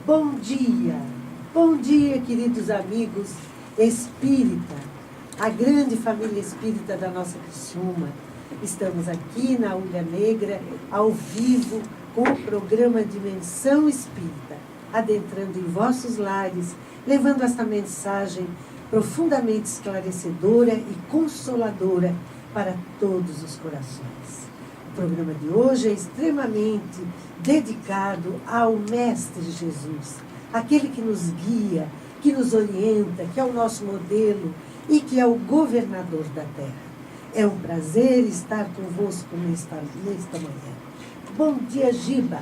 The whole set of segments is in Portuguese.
Bom dia, queridos amigos espírita, a grande família espírita da nossa Criciúma. Estamos aqui na Ulha Negra, ao vivo, com o programa Dimensão Espírita, adentrando em vossos lares, levando esta mensagem profundamente esclarecedora e consoladora para todos os corações. O programa de hoje é extremamente dedicado ao Mestre Jesus, aquele que nos guia, que nos orienta, que é o nosso modelo e que é o governador da Terra. É um prazer estar convosco nesta manhã. Bom dia, Giba.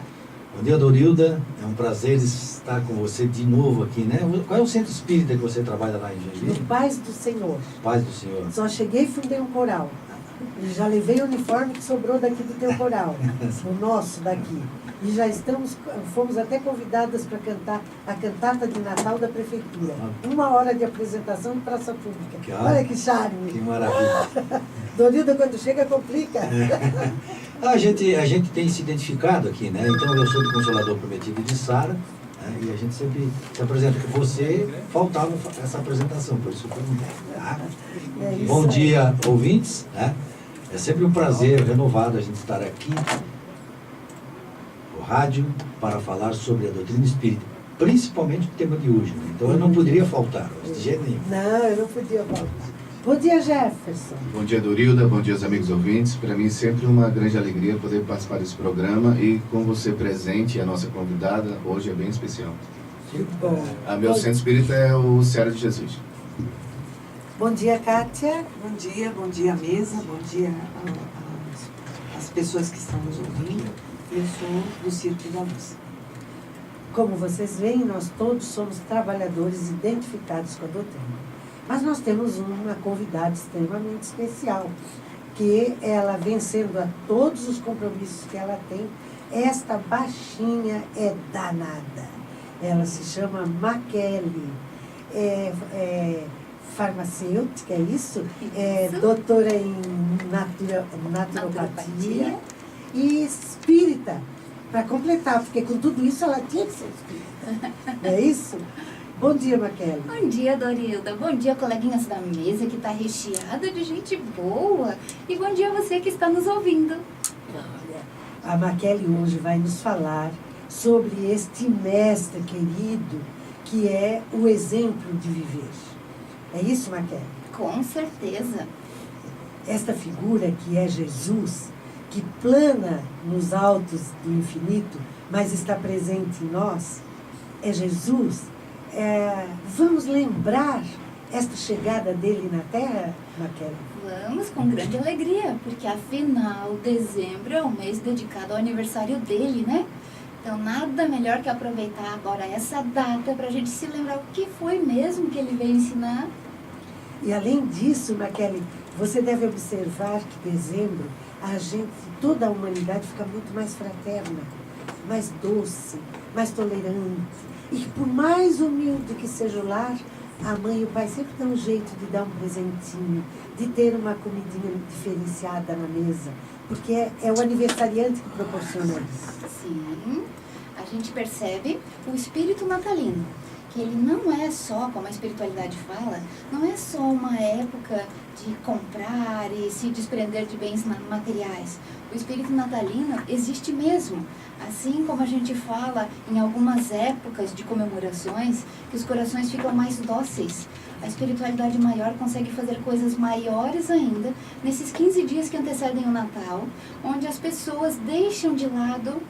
Bom dia, Dorilda. É um prazer estar com você de novo aqui, né? Qual é o centro espírita que você trabalha lá em Joinville? No Paz do Senhor. Paz do Senhor. Só cheguei e fundei um coral. E já levei o uniforme que sobrou daqui do teu coral, o nosso daqui. E já fomos até convidadas para cantar a cantata de Natal da Prefeitura. 1 hora de apresentação em praça pública. Olha que charme. Que maravilha. Dorilda, quando chega, complica. A gente tem se identificado aqui, né? Então, eu sou do Consolador Prometido de Sara, né? E a gente sempre se apresenta. Você faltava essa apresentação, por isso eu perguntei. Tá? Bom dia, ouvintes, né? É sempre um prazer renovado a gente estar aqui no rádio para falar sobre a doutrina espírita, principalmente o tema de hoje, né? Então eu não poderia faltar, de jeito nenhum. Não, eu não podia faltar. Bom dia, Jefferson. Bom dia, Dorilda. Bom dia, os amigos ouvintes. Para mim, sempre uma grande alegria poder participar desse programa e com você presente, a nossa convidada, hoje é bem especial. Que bom. Meu centro espírita é o Seara de Jesus. Bom dia, Kátia. Bom dia à mesa, bom dia às pessoas que estão nos ouvindo. Eu sou do Círculo da Luz. Como vocês veem, nós todos somos trabalhadores identificados com a doutrina. Mas nós temos uma convidada extremamente especial, que ela, vencendo a todos os compromissos que ela tem, esta baixinha é danada. Ela se chama Maquele, farmacêutica, é isso? É doutora em naturopatia e espírita, para completar, porque com tudo isso ela tinha que ser espírita. Não é isso? Bom dia, Maquele. Bom dia, Dorilda. Bom dia, coleguinhas da mesa, que está recheada de gente boa. E bom dia a você que está nos ouvindo. Olha, a Maquele hoje vai nos falar sobre este mestre querido, que é o exemplo de viver. É isso, Maquele? Com certeza. Esta figura que é Jesus, que plana nos altos do infinito, mas está presente em nós, é Jesus. Vamos lembrar esta chegada dele na Terra, Maquele? Vamos, com grande alegria, porque afinal, dezembro é o mês dedicado ao aniversário dele, né? Então, nada melhor que aproveitar agora essa data para a gente se lembrar o que foi mesmo que ele veio ensinar. E além disso, Maquele, você deve observar que dezembro, toda a humanidade fica muito mais fraterna, mais doce, mais tolerante. E que por mais humilde que seja o lar, a mãe e o pai sempre dão um jeito de dar um presentinho, de ter uma comidinha diferenciada na mesa, porque é o aniversariante que proporciona isso. Sim, a gente percebe o espírito natalino, que ele não é só, como a espiritualidade fala, não é só uma época de comprar e se desprender de bens materiais. O espírito natalino existe mesmo. Assim como a gente fala em algumas épocas de comemorações, que os corações ficam mais dóceis. A espiritualidade maior consegue fazer coisas maiores ainda nesses 15 dias que antecedem o Natal, onde as pessoas deixam de lado,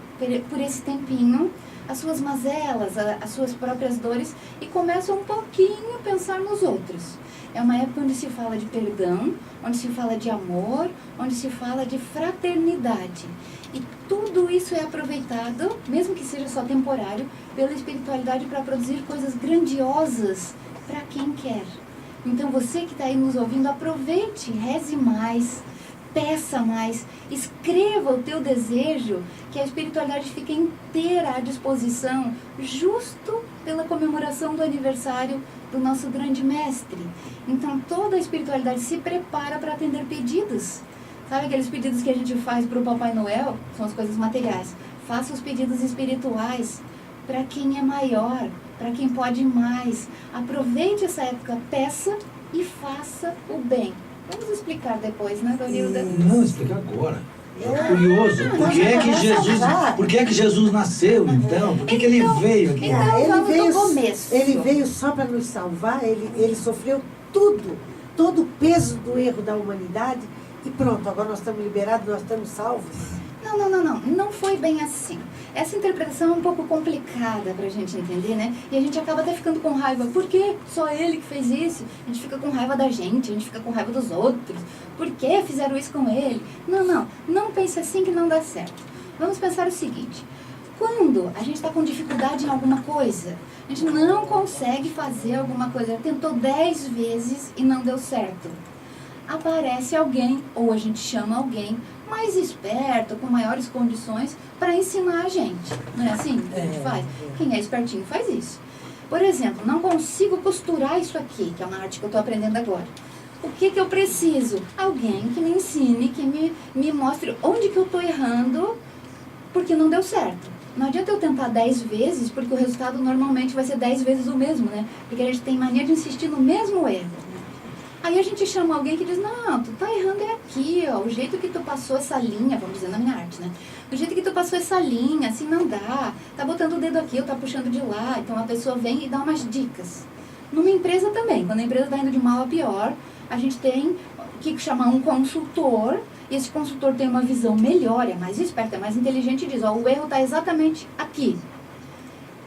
por esse tempinho, as suas mazelas, as suas próprias dores e começam um pouquinho a pensar nos outros. É uma época onde se fala de perdão, onde se fala de amor, onde se fala de fraternidade. E tudo isso é aproveitado, mesmo que seja só temporário, pela espiritualidade para produzir coisas grandiosas para quem quer. Então você que está aí nos ouvindo, aproveite, reze mais, peça mais, escreva o teu desejo, que a espiritualidade fique inteira à disposição, justo pela comemoração do aniversário do nosso grande mestre. Então toda a espiritualidade se prepara para atender pedidos. Sabe aqueles pedidos que a gente faz para o Papai Noel? São as coisas materiais. Faça os pedidos espirituais. para quem é maior, para quem pode mais. Aproveite essa época, peça e faça o bem. Vamos explicar depois, né, Dorilda? Não, explica agora. É curioso. Por que é que Jesus nasceu, então? Por que ele veio aqui? Então, vamos do começo. Ele veio só para nos salvar, ele sofreu tudo, todo o peso do erro da humanidade e pronto, agora nós estamos liberados, nós estamos salvos. Não foi bem assim. Essa interpretação é um pouco complicada para a gente entender, né? E a gente acaba até ficando com raiva. Por que só ele que fez isso? A gente fica com raiva da gente, a gente fica com raiva dos outros. Por que fizeram isso com ele? Não pense assim que não dá certo. Vamos pensar o seguinte. Quando a gente está com dificuldade em alguma coisa, a gente não consegue fazer alguma coisa, tentou 10 vezes e não deu certo. Aparece alguém, ou a gente chama alguém mais esperto, com maiores condições, para ensinar a gente. Não é assim que a gente faz? Quem é espertinho faz isso. Por exemplo, não consigo costurar isso aqui, que é uma arte que eu estou aprendendo agora. O que eu preciso? Alguém que me ensine, que me mostre onde que eu estou errando, porque não deu certo. Não adianta eu tentar 10 vezes, porque o resultado normalmente vai ser 10 vezes o mesmo, né? Porque a gente tem mania de insistir no mesmo erro. Aí a gente chama alguém que diz, não, tu tá errando é aqui, ó, o jeito que tu passou essa linha, vamos dizer na minha arte, né? O jeito que tu passou essa linha, assim não dá, tá botando o dedo aqui ou tá puxando de lá. Então a pessoa vem e dá umas dicas. Numa empresa também, quando a empresa tá indo de mal a pior, a gente tem que chamar um consultor, e esse consultor tem uma visão melhor, é mais esperto, é mais inteligente e diz, ó, o erro tá exatamente aqui.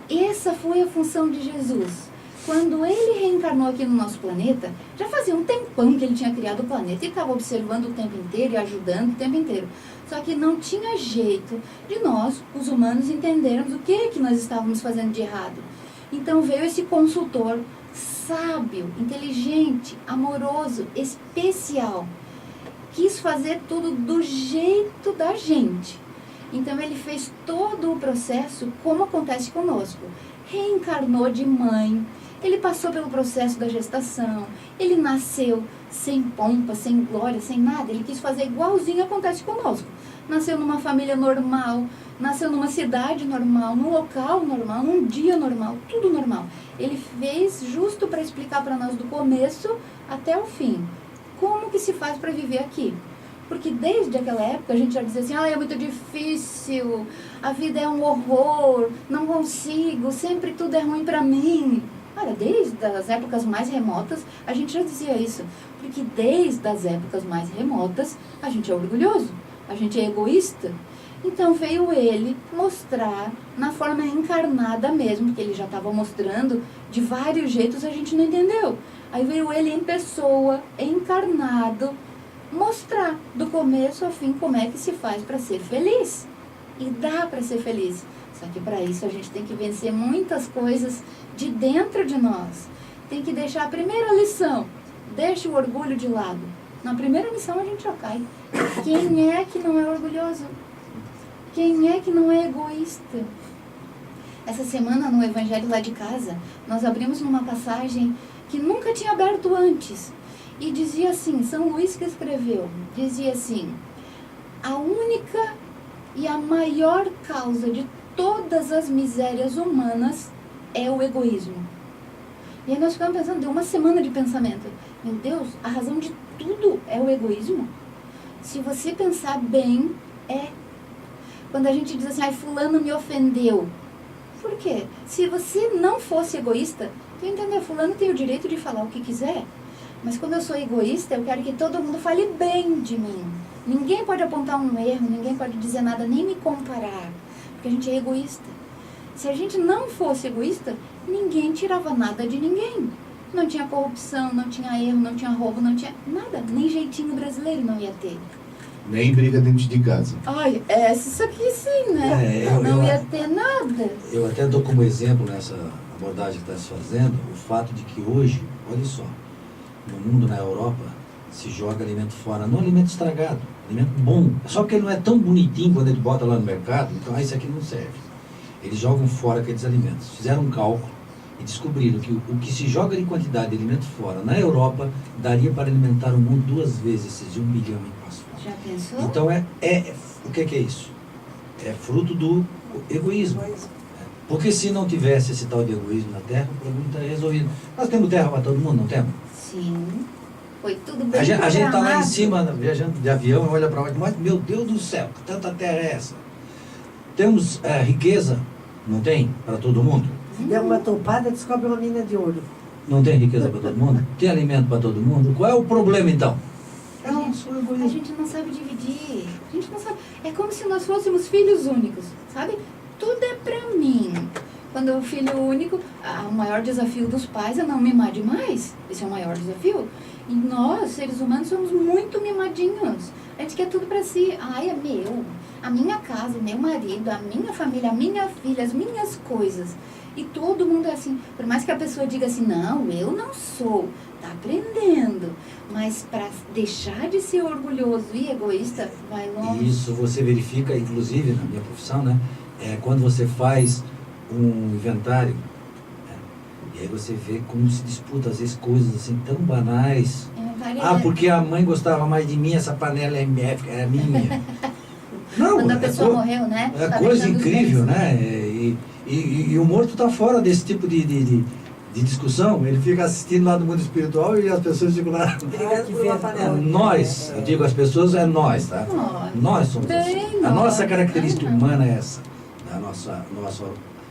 Essa foi a função de Jesus. Quando ele reencarnou aqui no nosso planeta, já fazia um tempão que ele tinha criado o planeta e estava observando o tempo inteiro e ajudando o tempo inteiro. Só que não tinha jeito de nós, os humanos, entendermos o que nós estávamos fazendo de errado. Então veio esse consultor sábio, inteligente, amoroso, especial. Quis fazer tudo do jeito da gente. Então ele fez todo o processo como acontece conosco. Reencarnou de mãe. Ele passou pelo processo da gestação, ele nasceu sem pompa, sem glória, sem nada. Ele quis fazer igualzinho acontece conosco. Nasceu numa família normal, nasceu numa cidade normal, num local normal, num dia normal, tudo normal. Ele fez justo para explicar para nós do começo até o fim. Como que se faz para viver aqui? Porque desde aquela época a gente já dizia assim, é muito difícil, a vida é um horror, não consigo, sempre tudo é ruim para mim. Cara, desde as épocas mais remotas, a gente já dizia isso. Porque desde as épocas mais remotas, a gente é orgulhoso, a gente é egoísta. Então veio ele mostrar na forma encarnada mesmo, que ele já estava mostrando de vários jeitos, a gente não entendeu. Aí veio ele em pessoa, encarnado, mostrar do começo ao fim como é que se faz para ser feliz. E dá para ser feliz. Só que para isso a gente tem que vencer muitas coisas de dentro de nós. Tem que deixar a primeira lição. Deixa o orgulho de lado. Na primeira lição a gente já cai. Quem é que não é orgulhoso? Quem é que não é egoísta? Essa semana no Evangelho lá de casa, nós abrimos numa passagem que nunca tinha aberto antes. E dizia assim, São Luís que escreveu, dizia assim, a única e a maior causa de todas as misérias humanas é o egoísmo. E aí nós ficamos pensando, deu uma semana de pensamento. Meu Deus, a razão de tudo é o egoísmo? Se você pensar bem, é. Quando a gente diz assim, fulano me ofendeu. Por quê? Se você não fosse egoísta, tu entender, fulano tem o direito de falar o que quiser. Mas como eu sou egoísta, eu quero que todo mundo fale bem de mim. Ninguém pode apontar um erro, ninguém pode dizer nada, nem me comparar. Porque a gente é egoísta. Se a gente não fosse egoísta, ninguém tirava nada de ninguém. Não tinha corrupção, não tinha erro, não tinha roubo, não tinha nada. Nem jeitinho brasileiro não ia ter. Nem briga dentro de casa. Ai, isso aqui sim, né? Não ia ter nada. Eu até dou como exemplo nessa abordagem que está se fazendo, o fato de que hoje, olha só, no mundo, na Europa, se joga alimento fora, não alimento estragado, alimento bom. Só porque ele não é tão bonitinho quando ele bota lá no mercado, então isso aqui não serve. Eles jogam fora aqueles alimentos. Fizeram um cálculo e descobriram que o que se joga de quantidade de alimento fora, na Europa, daria para alimentar o mundo 2 vezes esses de 1 bilhão em passo fora. Já pensou? Então, o que é isso? É fruto do egoísmo. Porque se não tivesse esse tal de egoísmo na Terra, o problema está resolvido. Nós temos terra para todo mundo, não temos? Sim. Foi tudo bem A gente está lá em programado. cima, viajando de avião, e olha para baixo, mas meu Deus do céu, que tanta terra é essa? Temos riqueza, não tem, para todo mundo? Se der uma topada, descobre uma mina de ouro. Não tem riqueza para todo mundo? Tem alimento para todo mundo? Qual é o problema então? É o nosso A egoísmo. gente não sabe dividir. A gente não sabe. É como se nós fôssemos filhos únicos, sabe? Tudo é pra mim. Quando o filho único, o maior desafio dos pais é não mimar demais. Esse é o maior desafio. E nós, seres humanos, somos muito mimadinhos. A gente quer tudo pra si. Ai, é meu. A minha casa, o meu marido, a minha família, a minha filha, as minhas coisas. E todo mundo é assim. Por mais que a pessoa diga assim, não, eu não sou. Tá aprendendo. Mas para deixar de ser orgulhoso e egoísta, vai longe. E isso você verifica, inclusive, na minha profissão, né? Quando você faz um inventário, né? E aí você vê como se disputa, às vezes, coisas assim tão banais. Porque a mãe gostava mais de mim, essa panela é minha. Não, Quando a pessoa morreu, né? É Tá coisa deixando os incrível, bens. né? E o morto está fora desse tipo de discussão. Ele fica assistindo lá do mundo espiritual e as pessoas ficam lá. Obrigada por uma panela. Nós, eu digo as pessoas, é nós, tá? Nós somos Bem assim. A nós. nossa característica humana é essa. A nossa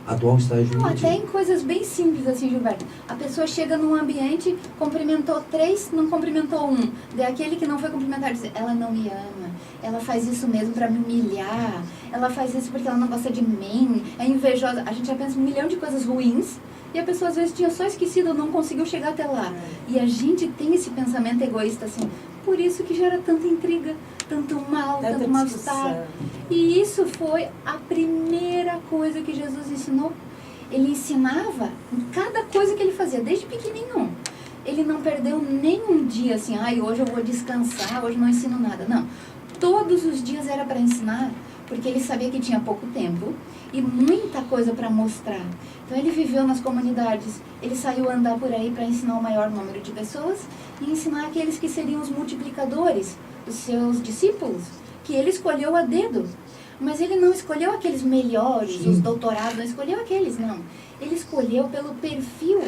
atual estágio Não, até evolutivo. em coisas bem simples assim, Gilberto. A pessoa chega num ambiente, cumprimentou 3, não cumprimentou 1. Daí aquele que não foi cumprimentar diz, ela não me ama. Ela faz isso mesmo pra me humilhar. Ela faz isso porque ela não gosta de mim. É invejosa. A gente já pensa em 1 milhão de coisas ruins. E a pessoa às vezes tinha só esquecido, não conseguiu chegar até lá. E a gente tem esse pensamento egoísta assim. Por isso que gera tanta intriga, tanto mal, Tanta tanto mal-estar. discussão. E isso foi a primeira coisa que Jesus ensinou. Ele ensinava em cada coisa que ele fazia, desde pequenininho. Ele não perdeu nem um dia assim, hoje eu vou descansar, hoje não ensino nada. Não. Todos os dias era para ensinar, porque ele sabia que tinha pouco tempo e muita coisa para mostrar. Então ele viveu nas comunidades, ele saiu andar por aí para ensinar o maior número de pessoas e ensinar aqueles que seriam os multiplicadores, os seus discípulos, que ele escolheu a dedo. Mas ele não escolheu aqueles melhores, Sim. os doutorados, não escolheu aqueles, não. Ele escolheu pelo perfil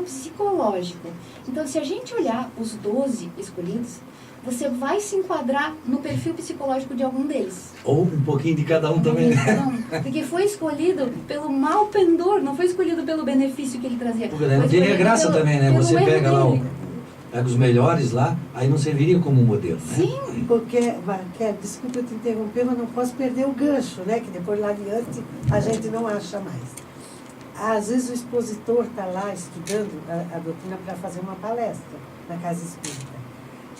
psicológico. Então, se a gente olhar os 12 escolhidos, você vai se enquadrar no perfil psicológico de algum deles. Ou um pouquinho de cada um também. Porque foi escolhido pelo mal pendor, não foi escolhido pelo benefício que ele trazia. Porque daí não Foi teria escolhido graça pelo- também, né? pelo Você erro pega lá dele. pega os melhores lá, aí não serviria como modelo, né? Sim. Porque, desculpa te interromper, mas não posso perder o gancho, né? Que depois lá adiante a gente não acha mais. Às vezes o expositor está lá estudando a doutrina para fazer uma palestra na casa espírita.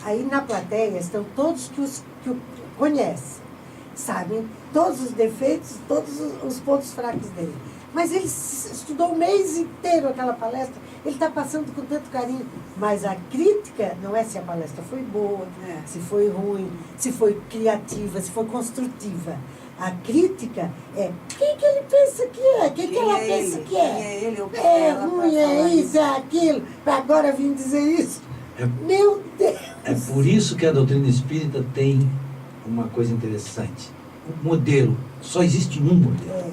Aí na plateia estão todos que o conhecem, sabem todos os defeitos, todos os pontos fracos dele. Mas ele estudou o mês inteiro aquela palestra, ele está passando com tanto carinho. Mas a crítica não é se a palestra foi boa, se foi ruim, se foi criativa, se foi construtiva. A crítica é quem que ele pensa que é, quem ela pensa que Quem é ele ou é ela pra ruim, é falar isso, é aquilo, para agora vir dizer isso. Meu Deus! É por isso que a doutrina espírita tem uma coisa interessante. O modelo, só existe um modelo,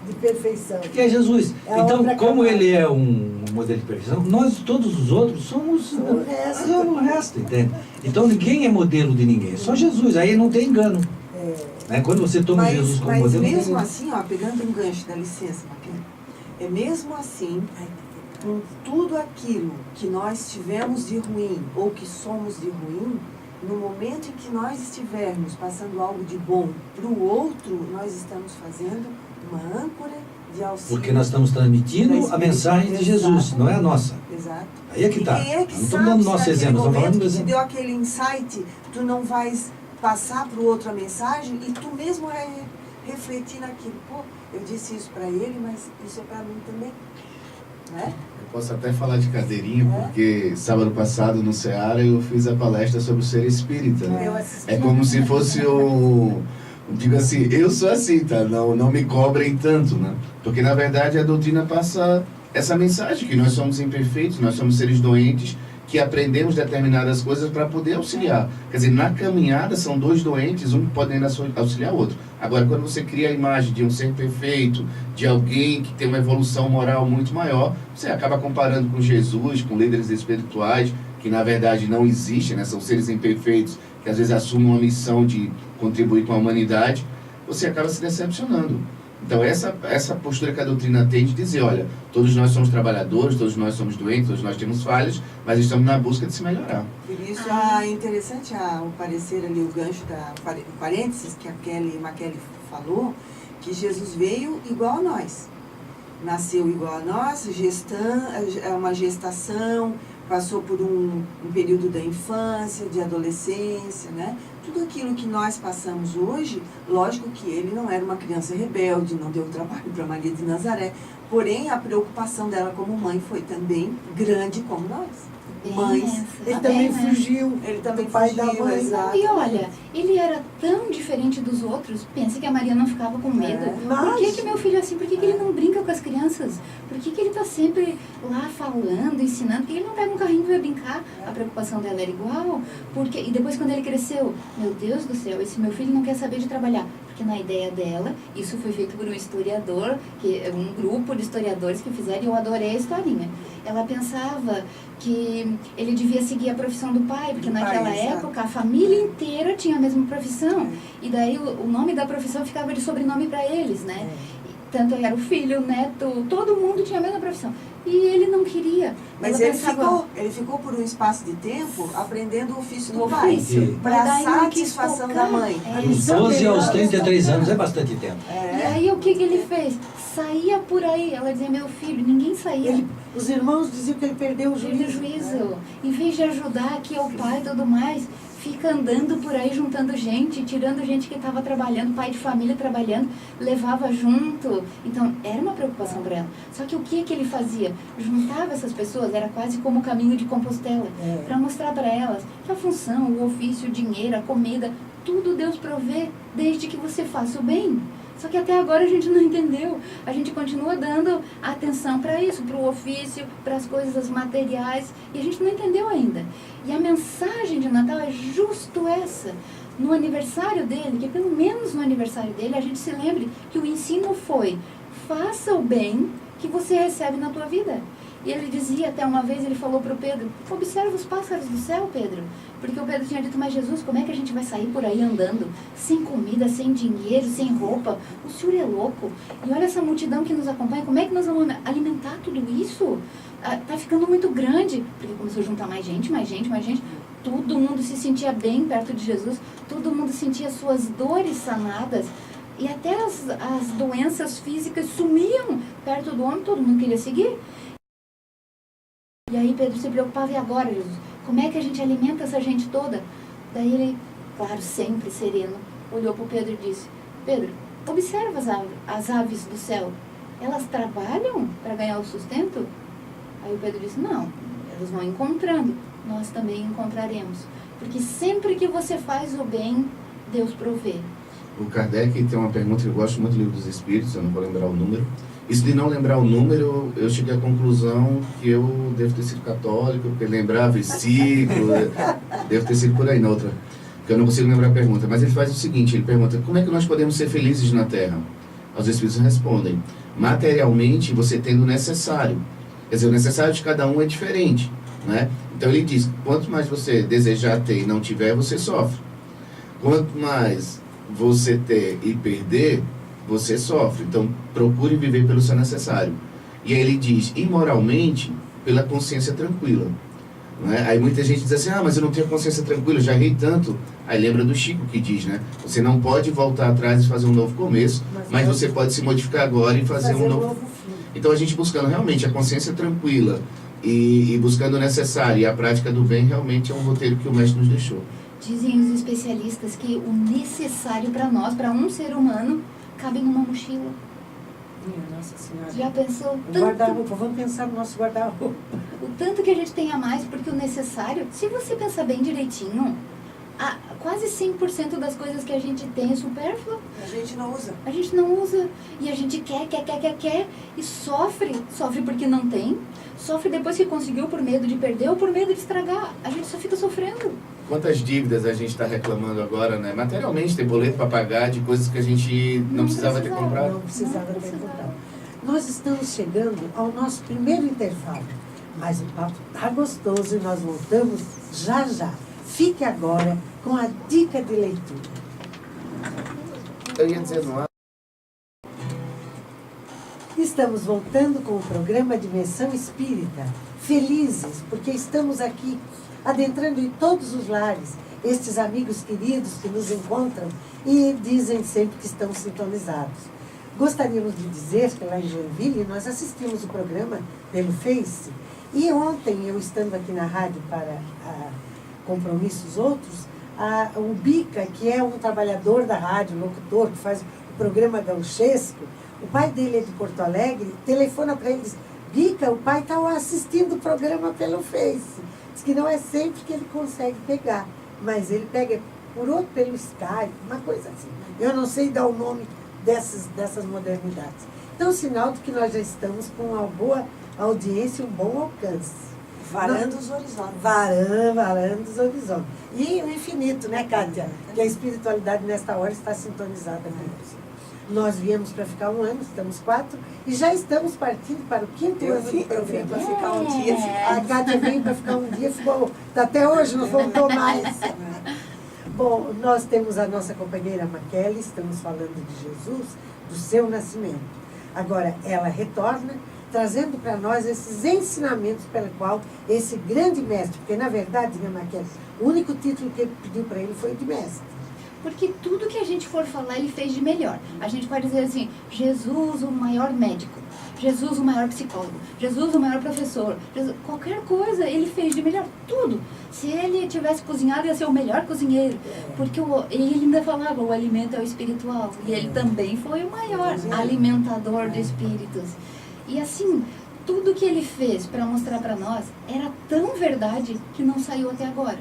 De perfeição. que é Jesus. É a Então, obra como acabada. ele é um modelo de perfeição, nós, todos os outros, somos O resto. o resto, entende? Então, ninguém é modelo de ninguém, só Jesus. Aí não tem engano. Né? Quando você toma Jesus como Mas modelo, não tem mesmo engano. assim, pegando um gancho, dá licença, Maquinha, mesmo assim, com tudo aquilo que nós tivemos de ruim ou que somos de ruim, no momento em que nós estivermos passando algo de bom para o outro, nós estamos fazendo uma âncora de auxílio. Porque nós estamos transmitindo a mensagem de Jesus, não é a nossa. Exato. Aí é que E está. quem é que Não estamos sabe dando se nosso naquele exemplo, estamos falando momento do que te exemplo. deu aquele insight, tu não vais passar para o outro a mensagem e tu mesmo vai refletir naquilo. Pô, eu disse isso para ele, mas isso é para mim também. Né? Eu posso até falar de cadeirinha, porque sábado passado no Ceará eu fiz a palestra sobre o ser espírita. Né? Eu assisti. É como se fosse digo assim, eu sou assim, tá? Não me cobrem tanto, né? Porque na verdade a doutrina passa essa mensagem, que nós somos imperfeitos, nós somos seres doentes que aprendemos determinadas coisas para poder auxiliar. Quer dizer, na caminhada são dois doentes, um podendo auxiliar o outro. Agora, quando você cria a imagem de um ser perfeito, de alguém que tem uma evolução moral muito maior, você acaba comparando com Jesus, com líderes espirituais, que na verdade não existem, né? São seres imperfeitos, que às vezes assumem uma missão de contribuir com a humanidade, você acaba se decepcionando. Então essa postura que a doutrina tem de dizer, olha, todos nós somos trabalhadores, todos nós somos doentes, todos nós temos falhas, mas estamos na busca de se melhorar. Por isso é interessante o parecer ali, o gancho o parênteses que a Kelly McKelly falou, que Jesus veio igual a nós. Nasceu igual a nós, é uma gestação, passou por um período da infância, de adolescência, né? Tudo aquilo que nós passamos hoje, lógico que ele não era uma criança rebelde, não deu trabalho para Maria de Nazaré, porém a preocupação dela como mãe foi também grande como nós. Mães. Ele também fugiu. Ele também do pai fugiu, da mãe. exato. E olha, ele era tão diferente dos outros. Pensa que a Maria não ficava com medo. Por que meu filho é assim? Por que ele não brinca com as crianças? Por que ele está sempre lá falando, ensinando? Por que ele não pega um carrinho e vai brincar? A preocupação dela era igual. E depois quando ele cresceu, meu Deus do céu, esse meu filho não quer saber de trabalhar. Porque na ideia dela, isso foi feito por um historiador, um grupo de historiadores que fizeram, e eu adorei a historinha. Ela pensava que ele devia seguir a profissão do pai, porque naquela época a família inteira tinha a mesma profissão. E daí o nome da profissão ficava de sobrenome para eles, né? Tanto era o filho, o neto, todo mundo tinha a mesma profissão. E ele não queria. Mas ele ficou por um espaço de tempo aprendendo o ofício do pai, ofício. para a satisfação da mãe. Dos 12 aos 33 anos é bastante tempo. E aí o que ele fez? Saía por aí. Ela dizia, meu filho, ninguém saía. Os irmãos diziam que ele perdeu o juízo. Em vez de ajudar aqui ao pai e tudo mais, fica andando por aí, juntando gente, tirando gente que estava trabalhando, pai de família trabalhando, levava junto. Então, era uma preocupação para ela. Só que o que ele fazia? Juntava essas pessoas, era quase como o caminho de Compostela, para mostrar para elas que a função, o ofício, o dinheiro, a comida, tudo Deus provê, desde que você faça o bem. Só que até agora a gente não entendeu. A gente continua dando atenção para isso, para o ofício, para as coisas materiais, e a gente não entendeu ainda. E a mensagem de Natal é justo essa. No aniversário dele, que pelo menos no aniversário dele, a gente se lembre que o ensino foi: faça o bem que você recebe na tua vida. E ele dizia, até uma vez, ele falou para o Pedro, observa os pássaros do céu, Pedro. Porque o Pedro tinha dito, mas Jesus, como é que a gente vai sair por aí andando, sem comida, sem dinheiro, sem roupa? O senhor é louco. E olha essa multidão que nos acompanha, como é que nós vamos alimentar tudo isso? Tá ficando muito grande. Porque começou a juntar mais gente. Todo mundo se sentia bem perto de Jesus, todo mundo sentia suas dores sanadas. E até as doenças físicas sumiam perto do homem, todo mundo queria seguir. E aí Pedro se preocupava, e agora, Jesus? Como é que a gente alimenta essa gente toda? Daí ele, claro, sempre sereno, olhou para o Pedro e disse, Pedro, observa as aves do céu. Elas trabalham para ganhar o sustento? Aí o Pedro disse, não, elas vão encontrando. Nós também encontraremos. Porque sempre que você faz o bem, Deus provê. O Kardec tem uma pergunta que eu gosto muito do Livro dos Espíritos, eu não vou lembrar o número. Isso de não lembrar o número, eu cheguei à conclusão que eu devo ter sido católico, porque lembrar versículo, devo ter sido por aí na outra, porque eu não consigo lembrar a pergunta. Mas ele faz o seguinte, ele pergunta, como é que nós podemos ser felizes na Terra? Os Espíritos respondem, materialmente você tendo o necessário. Quer dizer, o necessário de cada um é diferente, né? Então ele diz, quanto mais você desejar ter e não tiver, você sofre. Quanto mais você ter e perder, você sofre. Então, procure viver pelo seu necessário. E aí ele diz, imoralmente, pela consciência tranquila. Não é? Aí muita gente diz assim, mas eu não tenho consciência tranquila, eu já errei tanto. Aí lembra do Chico que diz, né? Você não pode voltar atrás e fazer um novo começo, mas você pode se modificar agora e fazer um novo fim. Então, a gente buscando realmente a consciência tranquila e buscando o necessário e a prática do bem, realmente é um roteiro que o Mestre nos deixou. Dizem os especialistas que o necessário para nós, para um ser humano, cabe numa mochila. Nossa Senhora. Já pensou? Guarda-roupa, vamos pensar no nosso guarda-roupa. O tanto que a gente tem a mais, porque o necessário, se você pensar bem direitinho, quase 100% das coisas que a gente tem é supérflua. A gente não usa. A gente não usa. E a gente quer, e sofre. Sofre porque não tem. Sofre depois que conseguiu por medo de perder ou por medo de estragar. A gente só fica sofrendo. Quantas dívidas a gente está reclamando agora, né? Materialmente, tem boleto para pagar de coisas que a gente não precisava ter comprado. Não precisava ter comprado. Nós estamos chegando ao nosso primeiro intervalo, mas o papo está gostoso e nós voltamos já já. Fique agora com a dica de leitura. Eu ia dizer, não há. Estamos voltando com o programa Dimensão Espírita. Felizes porque estamos aqui adentrando em todos os lares, estes amigos queridos que nos encontram e dizem sempre que estão sintonizados. Gostaríamos de dizer que lá em Joinville nós assistimos o programa pelo Face e ontem, eu estando aqui na rádio para compromissos outros, o Bica, que é um trabalhador da rádio, locutor, que faz o programa gauchesco, o pai dele é de Porto Alegre, telefona para ele e diz: Bica, o pai está assistindo o programa pelo Face. Diz que não é sempre que ele consegue pegar, mas ele pega pelo Skype, uma coisa assim. Eu não sei dar o nome dessas modernidades. Então, sinal de que nós já estamos com uma boa audiência e um bom alcance. Varando os horizontes. Varando os horizontes. E o infinito, né, Kátia? Que a espiritualidade nesta hora está sintonizada com isso. Nós viemos para ficar 1 ano, estamos 4, e já estamos partindo para o 5º ano do programa. Eu vim para ficar um dia. A Kátia veio para ficar um dia, ficou até hoje, não voltou mais. Bom, nós temos a nossa companheira Maquele, estamos falando de Jesus, do seu nascimento. Agora, ela retorna, trazendo para nós esses ensinamentos pelo qual esse grande mestre, porque na verdade, né, Maquele, o único título que ele pediu para ele foi o de mestre. Porque tudo que a gente for falar, ele fez de melhor. A gente pode dizer assim, Jesus, o maior médico. Jesus, o maior psicólogo. Jesus, o maior professor. Jesus, qualquer coisa, ele fez de melhor. Tudo. Se ele tivesse cozinhado, ia ser o melhor cozinheiro. Porque ele ainda falava, o alimento é o espiritual. E ele também foi o maior alimentador de espíritos. E assim, tudo que ele fez para mostrar para nós era tão verdade que não saiu até agora.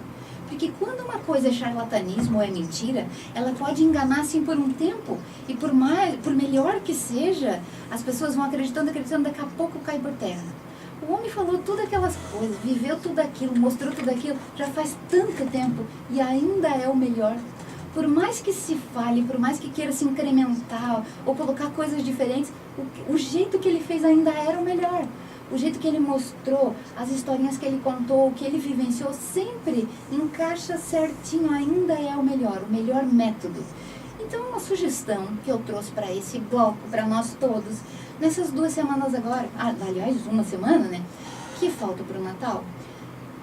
Porque quando uma coisa é charlatanismo ou é mentira, ela pode enganar assim por um tempo. E por melhor que seja, as pessoas vão acreditando, daqui a pouco cai por terra. O homem falou todas aquelas coisas, viveu tudo aquilo, mostrou tudo aquilo, já faz tanto tempo e ainda é o melhor. Por mais que se fale, por mais que queira se incrementar ou colocar coisas diferentes, o jeito que ele fez ainda era o melhor. O jeito que ele mostrou, as historinhas que ele contou, o que ele vivenciou, sempre encaixa certinho, ainda é o melhor método. Então, uma sugestão que eu trouxe para esse bloco, para nós todos, nessas 2 semanas agora, aliás, 1 semana, né, que falta para o Natal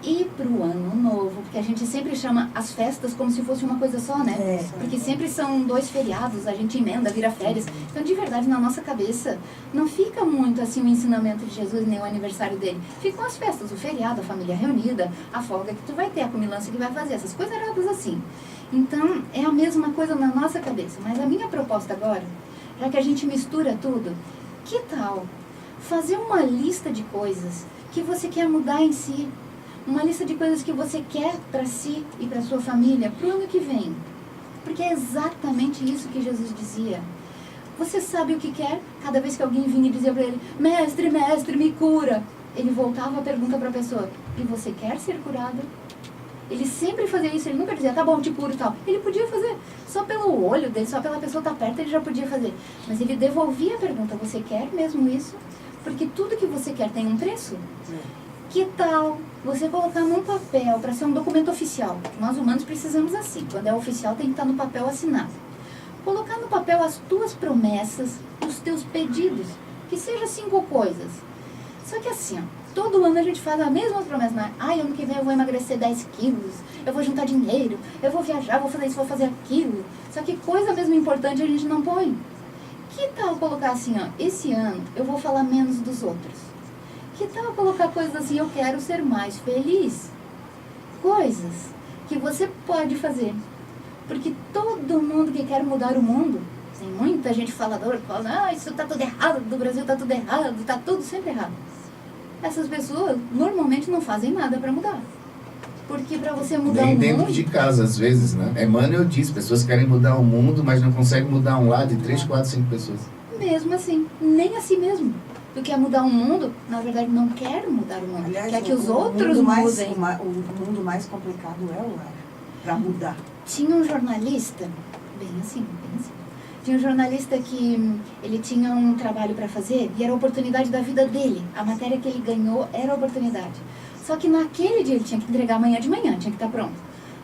e para o Ano Novo, porque a gente sempre chama as festas como se fosse uma coisa só, né? Porque sempre são 2 feriados, a gente emenda, vira férias. Então, de verdade, na nossa cabeça, não fica muito assim o ensinamento de Jesus, nem o aniversário dele. Ficam as festas, o feriado, a família reunida, a folga que tu vai ter, a comilança que vai fazer, essas coisas erradas assim. Então, é a mesma coisa na nossa cabeça. Mas a minha proposta agora, já que a gente mistura tudo, que tal fazer uma lista de coisas que você quer mudar em si? Uma lista de coisas que você quer para si e para sua família para o ano que vem. Porque é exatamente isso que Jesus dizia. Você sabe o que quer? Cada vez que alguém vinha e dizia para ele, mestre, mestre, me cura. Ele voltava a pergunta para a pessoa, e você quer ser curado? Ele sempre fazia isso, ele nunca dizia, tá bom, te curo e tal. Ele podia fazer, só pelo olho dele, só pela pessoa estar perto, ele já podia fazer. Mas ele devolvia a pergunta, você quer mesmo isso? Porque tudo que você quer tem um preço. Que tal você colocar num papel para ser um documento oficial? Nós humanos precisamos assim, quando é oficial tem que estar no papel assinado. Colocar no papel as tuas promessas, os teus pedidos, que seja 5 coisas. Só que assim, ó, todo ano a gente faz a mesma promessa, né? Ano que vem eu vou emagrecer 10 quilos, eu vou juntar dinheiro, eu vou viajar, vou fazer isso, vou fazer aquilo. Só que coisa mesmo importante a gente não põe. Que tal colocar assim, ó, esse ano eu vou falar menos dos outros? Que tal colocar coisas assim, eu quero ser mais feliz? Coisas que você pode fazer. Porque todo mundo que quer mudar o mundo, tem muita gente faladora que fala, isso tá tudo errado, do Brasil tá tudo errado, tá tudo sempre errado. Essas pessoas normalmente não fazem nada para mudar. Porque para você mudar Nem o dentro mundo... de casa, às vezes, né? Emmanuel diz, pessoas querem mudar o mundo, mas não conseguem mudar um lar de 3, 4, 5 pessoas. Mesmo assim, nem assim mesmo. Tu quer mudar o mundo, na verdade não quer mudar o mundo. Aliás, Quer que o os outros mundo mais, mudem. o mundo mais complicado é o lar, para mudar. Tinha um jornalista, bem assim. Tinha um jornalista que ele tinha um trabalho para fazer e era a oportunidade da vida dele. A matéria que ele ganhou era a oportunidade. Só que naquele dia ele tinha que entregar amanhã de manhã, tinha que estar pronto.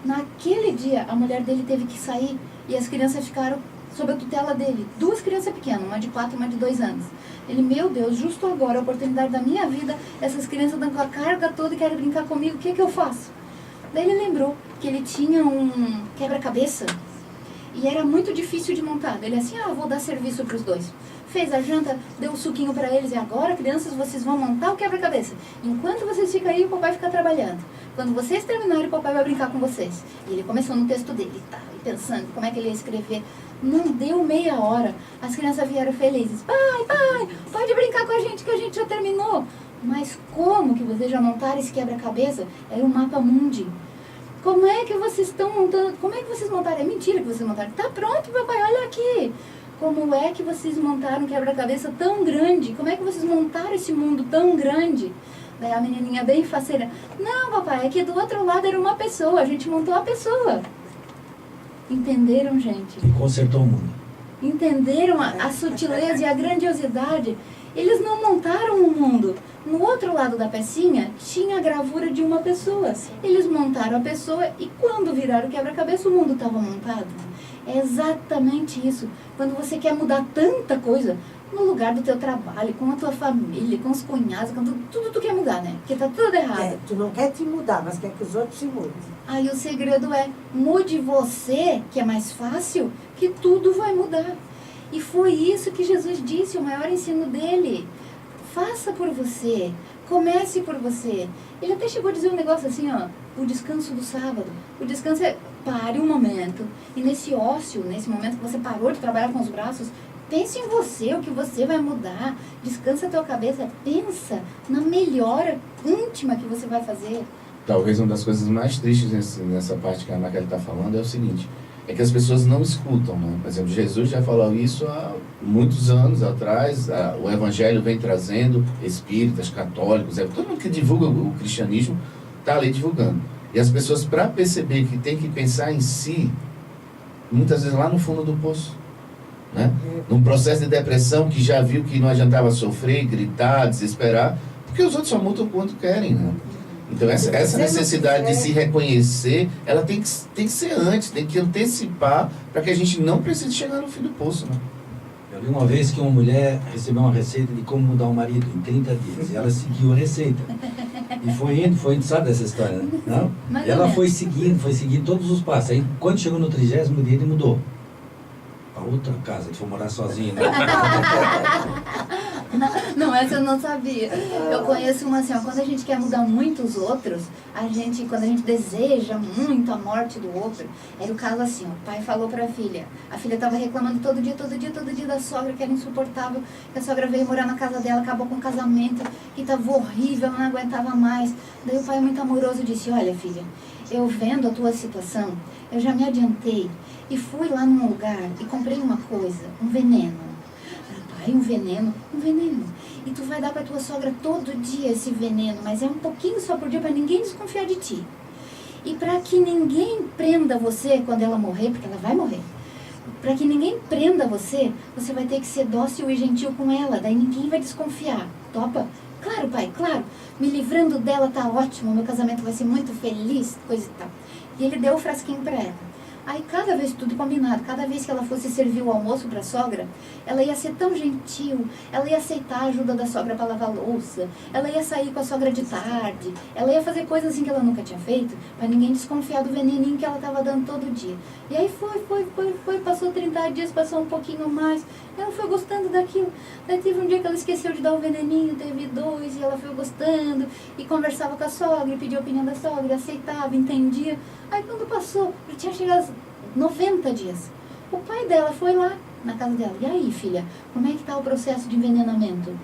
Naquele dia a mulher dele teve que sair e as crianças ficaram sob a tutela dele. 2 crianças pequenas, uma de 4 e uma de 2 anos. Ele, meu Deus, justo agora, a oportunidade da minha vida, essas crianças dão com a carga toda e querem brincar comigo, o que que eu faço? Daí ele lembrou que ele tinha um quebra-cabeça e era muito difícil de montar. Ele assim, vou dar serviço para os 2. Fez a janta, deu um suquinho para eles e agora, crianças, vocês vão montar o quebra-cabeça. Enquanto vocês ficam aí, o papai fica trabalhando. Quando vocês terminarem, o papai vai brincar com vocês. E ele começou no texto dele, tá? E pensando como é que ele ia escrever. Não deu meia hora. As crianças vieram felizes. Pai, pode brincar com a gente que a gente já terminou. Mas como que vocês já montaram esse quebra-cabeça? Era um mapa mundi. Como é que vocês estão montando? Como é que vocês montaram? É mentira que vocês montaram. Tá pronto, papai, olha aqui. Como é que vocês montaram um quebra-cabeça tão grande? Como é que vocês montaram esse mundo tão grande? Daí a menininha bem faceira. Não, papai, é que do outro lado era uma pessoa. A gente montou a pessoa. Entenderam, gente? E consertou o mundo. Entenderam a sutileza e a grandiosidade? Eles não montaram o mundo. No outro lado da pecinha tinha a gravura de uma pessoa. Eles montaram a pessoa e quando viraram o quebra-cabeça o mundo estava montado. É exatamente isso. Quando você quer mudar tanta coisa, no lugar do teu trabalho, com a tua família, com os cunhados, com tudo tu quer mudar, né? Porque tá tudo errado. Tu não quer te mudar, mas quer que os outros se mudem. Aí o segredo é, mude você, que é mais fácil, que tudo vai mudar. E foi isso que Jesus disse, o maior ensino dele. Faça por você, comece por você. Ele até chegou a dizer um negócio assim, o descanso do sábado. O descanso é, pare um momento, e nesse ócio, nesse momento que você parou de trabalhar com os braços, pense em você, o que você vai mudar. Descansa a tua cabeça, pensa na melhora íntima que você vai fazer. Talvez uma das coisas mais tristes nessa parte que a Ana Kelly está falando é o seguinte, é que as pessoas não escutam, né? Por exemplo, Jesus já falou isso há muitos anos atrás, o Evangelho vem trazendo espíritas, católicos, todo mundo que divulga o cristianismo está ali divulgando. E as pessoas, para perceber que tem que pensar em si, muitas vezes lá no fundo do poço, né? Num processo de depressão que já viu que não adiantava sofrer, gritar, desesperar, porque os outros só mudam quanto querem, né? Então essa necessidade de se reconhecer, ela tem que ser antes, tem que antecipar para que a gente não precise chegar no fim do poço, né? Eu vi uma vez que uma mulher recebeu uma receita de como mudar um marido em 30 dias. E ela seguiu a receita. E foi indo, sabe dessa história, né? Não? Mais Ela ou menos. foi seguindo todos os passos. Aí quando chegou no 30º dia, ele mudou. A outra casa, ele foi morar sozinho, né? Não, essa eu não sabia. Eu conheço uma assim, quando a gente quer mudar muito os outros, quando a gente deseja muito a morte do outro, era o caso assim, o pai falou pra filha, a filha estava reclamando todo dia da sogra, que era insuportável, que a sogra veio morar na casa dela, acabou com o casamento, que estava horrível, ela não aguentava mais. Daí o pai muito amoroso disse, olha filha, eu vendo a tua situação, eu já me adiantei e fui lá num lugar e comprei uma coisa, um veneno. Pai, um veneno. E tu vai dar pra tua sogra todo dia esse veneno, mas é um pouquinho só por dia pra ninguém desconfiar de ti. E pra que ninguém prenda você quando ela morrer, porque ela vai morrer, pra que ninguém prenda você, você vai ter que ser dócil e gentil com ela, daí ninguém vai desconfiar. Topa? Claro, pai, claro. Me livrando dela tá ótimo, meu casamento vai ser muito feliz, coisa e tal. E ele deu o frasquinho pra ela. Aí cada vez, tudo combinado, cada vez que ela fosse servir o almoço para a sogra, ela ia ser tão gentil, ela ia aceitar a ajuda da sogra para lavar louça, ela ia sair com a sogra de tarde, ela ia fazer coisas assim que ela nunca tinha feito, para ninguém desconfiar do veneninho que ela estava dando todo dia. E aí foi, passou 30 dias, passou um pouquinho mais, ela foi gostando daquilo. Daí teve um dia que ela esqueceu de dar o veneninho, teve 2, e ela foi gostando, e conversava com a sogra, e pedia a opinião da sogra, aceitava, entendia. Aí quando passou, já tinha chegado 90 dias. O pai dela foi lá na casa dela. E aí, filha, como é que tá o processo de envenenamento?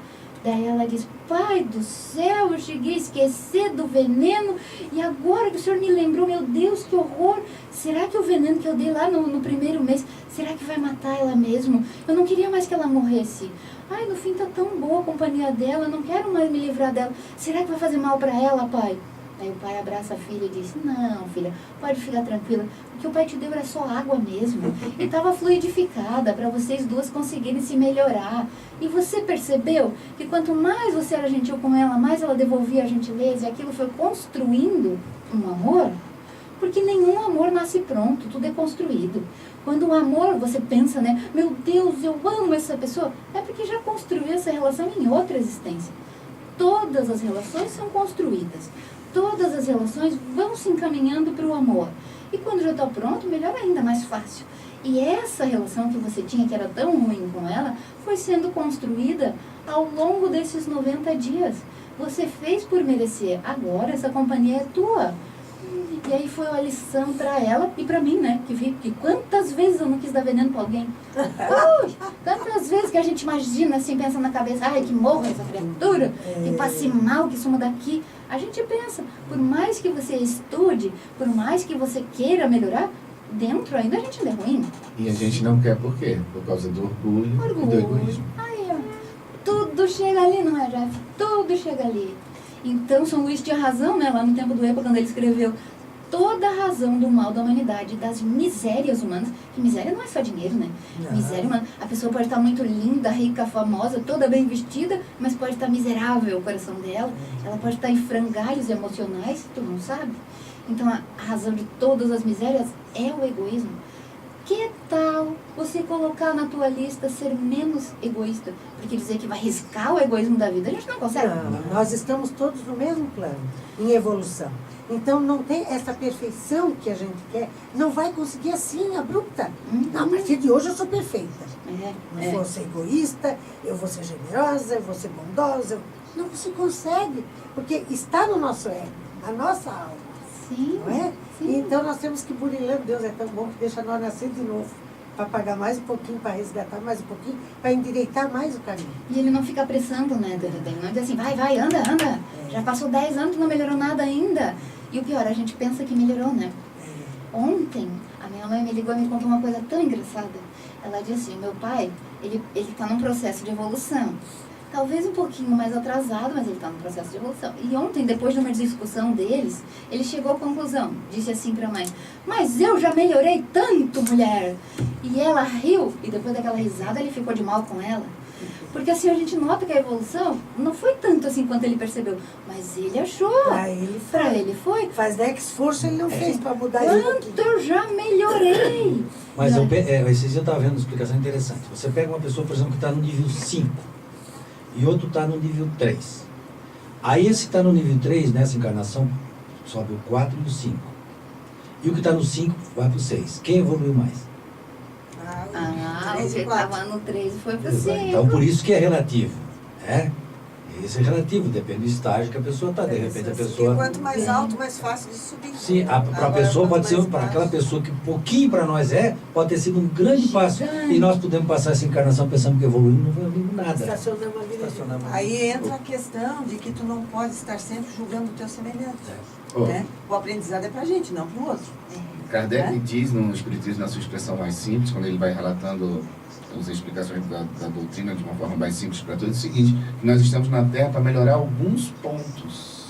Daí ela diz, pai do céu, eu cheguei a esquecer do veneno e agora que o senhor me lembrou, meu Deus, que horror. Será que o veneno que eu dei lá no primeiro mês, será que vai matar ela mesmo? Eu não queria mais que ela morresse. Ai, no fim tá tão boa a companhia dela, eu não quero mais me livrar dela. Será que vai fazer mal para ela, pai? Aí o pai abraça a filha e diz, não, filha, pode ficar tranquila, o que o pai te deu era só água mesmo. E estava fluidificada para vocês duas conseguirem se melhorar. E você percebeu que quanto mais você era gentil com ela, mais ela devolvia a gentileza e aquilo foi construindo um amor? Porque nenhum amor nasce pronto, tudo é construído. Quando o amor, você pensa, né, meu Deus, eu amo essa pessoa, é porque já construiu essa relação em outra existência. Todas as relações são construídas. Todas as relações vão se encaminhando para o amor. E quando já está pronto, melhor ainda, mais fácil. E essa relação que você tinha, que era tão ruim com ela, foi sendo construída ao longo desses 90 dias. Você fez por merecer. Agora essa companhia é tua. E aí foi uma lição para ela e para mim, né? Que quantas vezes eu não quis dar veneno para alguém. Ui, tantas vezes que a gente imagina assim, pensa na cabeça, ai, que morra essa criatura, que passe mal, que suma daqui. A gente pensa, por mais que você estude, por mais que você queira melhorar, dentro ainda a gente ainda é ruim. E a gente não quer por quê? Por causa do orgulho e do egoísmo. Aí, ó, tudo chega ali, não é, Jeff? Tudo chega ali. Então, São Luís tinha razão, né, lá no tempo do Epa, quando ele escreveu toda a razão do mal da humanidade, das misérias humanas, que miséria não é só dinheiro, né? Não. Miséria humana. A pessoa pode estar muito linda, rica, famosa, toda bem vestida, mas pode estar miserável o coração dela. Ela pode estar em frangalhos emocionais, tu não sabe? Então, a razão de todas as misérias é o egoísmo. Que tal você colocar na tua lista ser menos egoísta? Porque dizer que vai riscar o egoísmo da vida, a gente não consegue. Não, nós estamos todos no mesmo plano, em evolução. Então não tem essa perfeição que a gente quer, não vai conseguir assim, abrupta. Não, a partir de hoje eu sou perfeita. Eu vou ser egoísta, eu vou ser generosa, eu vou ser bondosa. Não se consegue, porque está no nosso ego, na nossa alma. Sim, Não é? sim. Então nós temos que ir burilando. Deus é tão bom que deixa nós nascer de novo, para pagar mais um pouquinho, para resgatar mais um pouquinho, para endireitar mais o caminho. E ele não fica apressando, né, Dede? Não diz assim, vai, anda. Já passou 10 anos, não melhorou nada ainda. E o pior, a gente pensa que melhorou, né? Ontem, a minha mãe me ligou e me contou uma coisa tão engraçada. Ela disse assim, meu pai, ele está num processo de evolução. Talvez um pouquinho mais atrasado, mas ele está no processo de evolução. E ontem, depois de uma discussão deles, ele chegou à conclusão, disse assim para a mãe, mas eu já melhorei tanto, mulher. E ela riu, e depois daquela risada ele ficou de mal com ela. Porque assim, a gente nota que a evolução não foi tanto assim quanto ele percebeu, mas ele achou. Para ele foi. Faz esforço ele não fez para mudar isso. Quanto eu já melhorei. Mas esses dias eu estava vendo uma explicação interessante. Você pega uma pessoa, por exemplo, que está no nível 5 e outro está no nível 3. Aí esse que está no nível 3, nessa encarnação, sobe o 4 e o 5. E o que está no 5 vai para o 6. Quem evoluiu mais? O que estava no 3 foi para o 5. Então, por isso que é relativo. Isso é relativo, depende do estágio que a pessoa está. De repente, a pessoa... E quanto mais alto, mais fácil de subir. Sim, para a pessoa pode ser, para aquela pessoa que um pouquinho para nós pode ter sido um grande passo. E nós podemos passar essa encarnação pensando que evoluindo, não evoluindo nada. Estacionamos a vida. Aí entra a questão de que tu não pode estar sempre julgando o teu semelhante. Né? O aprendizado é pra gente, não pro outro. Kardec diz no Espiritismo, na sua expressão mais simples, quando ele vai relatando as explicações da doutrina de uma forma mais simples para todos, é o seguinte, que nós estamos na Terra para melhorar alguns pontos,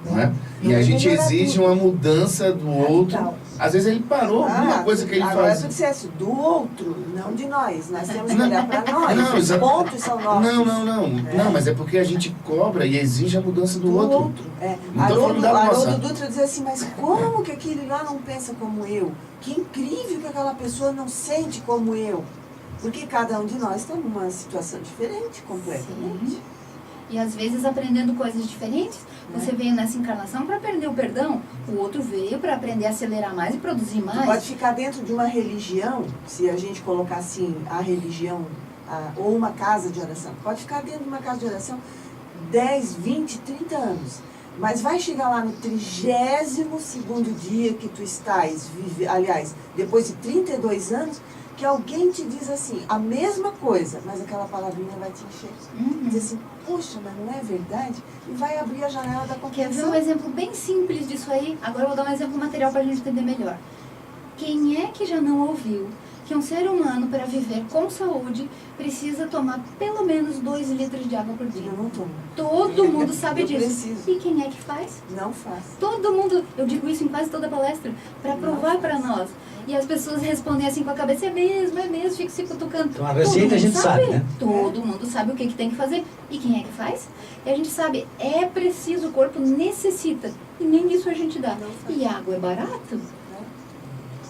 não é? E a gente exige uma mudança do outro. Às vezes ele parou alguma coisa que ele faz. Agora tu disseste do outro, não de nós. Nós temos que olhar para nós. Os pontos são nossos. Não, mas é porque a gente cobra e exige a mudança do outro. Haroldo Dutra diz assim, mas como que aquele lá não pensa como eu? Que incrível que aquela pessoa não sente como eu. Porque cada um de nós está numa situação diferente, completamente. Sim. E às vezes aprendendo coisas diferentes, você veio nessa encarnação para aprender o perdão, o outro veio para aprender a acelerar mais e produzir mais. Pode ficar dentro de uma religião, se a gente colocar assim, a religião, ou uma casa de oração, pode ficar dentro de uma casa de oração 10, 20, 30 anos. Mas vai chegar lá no 32º dia que tu estás, aliás, depois de 32 anos, que alguém te diz assim, a mesma coisa, mas aquela palavrinha vai te encher. Diz assim, puxa, mas não é verdade? E vai abrir a janela da Quer ver compreensão. um exemplo bem simples disso aí? Agora eu vou dar um exemplo material para a gente entender melhor. Quem é que já não ouviu que um ser humano, para viver com saúde, precisa tomar pelo menos 2 litros de água por dia? Eu não tomo. Todo mundo sabe Eu disso. preciso. E quem é que faz? Não faço. Todo mundo, eu digo isso em quase toda palestra, para provar para nós. E as pessoas respondem assim com a cabeça, é mesmo, fica se cutucando. Então a receita a gente sabe, né? Todo mundo sabe o que tem que fazer. E quem é que faz? E a gente sabe, é preciso, o corpo necessita. E nem isso a gente dá. E água é barato.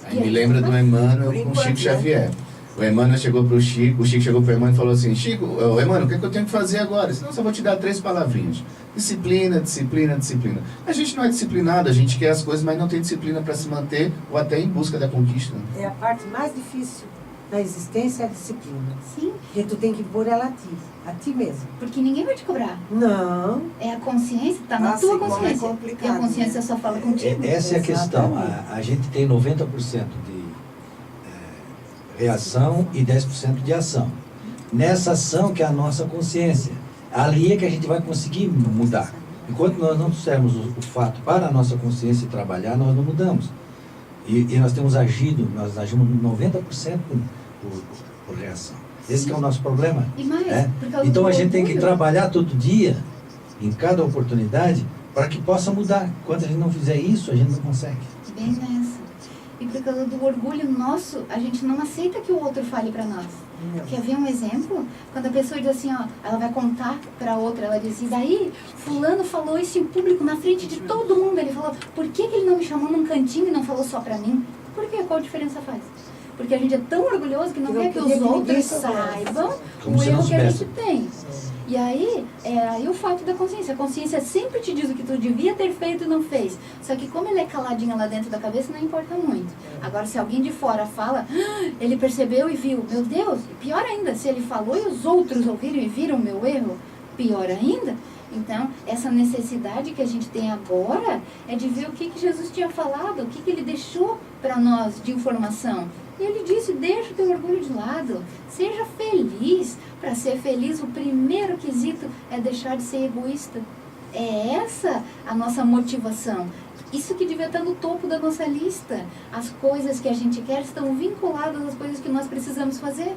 Aí me lembra do Emmanuel com o Chico Xavier. O Emmanuel chegou pro Chico, o Chico chegou pro Emmanuel e falou assim, Chico, Emmanuel, o que eu tenho que fazer agora? Senão só vou te dar 3 palavrinhas. Disciplina, disciplina, disciplina. A gente não é disciplinado, a gente quer as coisas, mas não tem disciplina para se manter ou até em busca da conquista. É a parte mais difícil da existência, é a disciplina. Sim, Porque tu tem que pôr ela a ti mesmo. porque ninguém vai te cobrar. Não. É a consciência, tá na Nossa, tua como é consciência. complicado, E a consciência né? só fala contigo. Essa é a questão. Exatamente. A gente tem 90% de reação e 10% de ação. Nessa ação que é a nossa consciência. Ali é que a gente vai conseguir mudar. Enquanto nós não trouxermos o fato para a nossa consciência e trabalhar, nós não mudamos. E nós temos agido, nós agimos 90% por reação. Esse que é o nosso problema. E mais, né? por causa Então do a gente tem que orgulho. trabalhar todo dia, em cada oportunidade, para que possa mudar. Enquanto a gente não fizer isso, a gente não consegue. Bem nessa. E por causa do orgulho nosso, a gente não aceita que o outro fale para nós. Não. Quer ver um exemplo? Quando a pessoa diz assim, ó, ela vai contar para outra, ela diz, e daí, fulano falou isso em público, na frente de todo mundo. Ele falou, por que ele não me chamou num cantinho e não falou só para mim? Por quê? Qual diferença faz? Porque a gente é tão orgulhoso que não Eu quer que queria os que ninguém outros soubesse. saibam Como o se não erro que a gente soubesse. tem. E aí, é aí o fato da consciência. A consciência sempre te diz o que tu devia ter feito e não fez. Só que como ele é caladinho lá dentro da cabeça, não importa muito. Agora, se alguém de fora fala, ele percebeu e viu, meu Deus, pior ainda, se ele falou e os outros ouviram e viram o meu erro, pior ainda. Então, essa necessidade que a gente tem agora é de ver o que Jesus tinha falado, o que ele deixou para nós de informação. E ele disse, deixa o teu orgulho de lado, seja feliz. Para ser feliz, o primeiro quesito é deixar de ser egoísta. É essa a nossa motivação. Isso que devia estar no topo da nossa lista. As coisas que a gente quer estão vinculadas às coisas que nós precisamos fazer.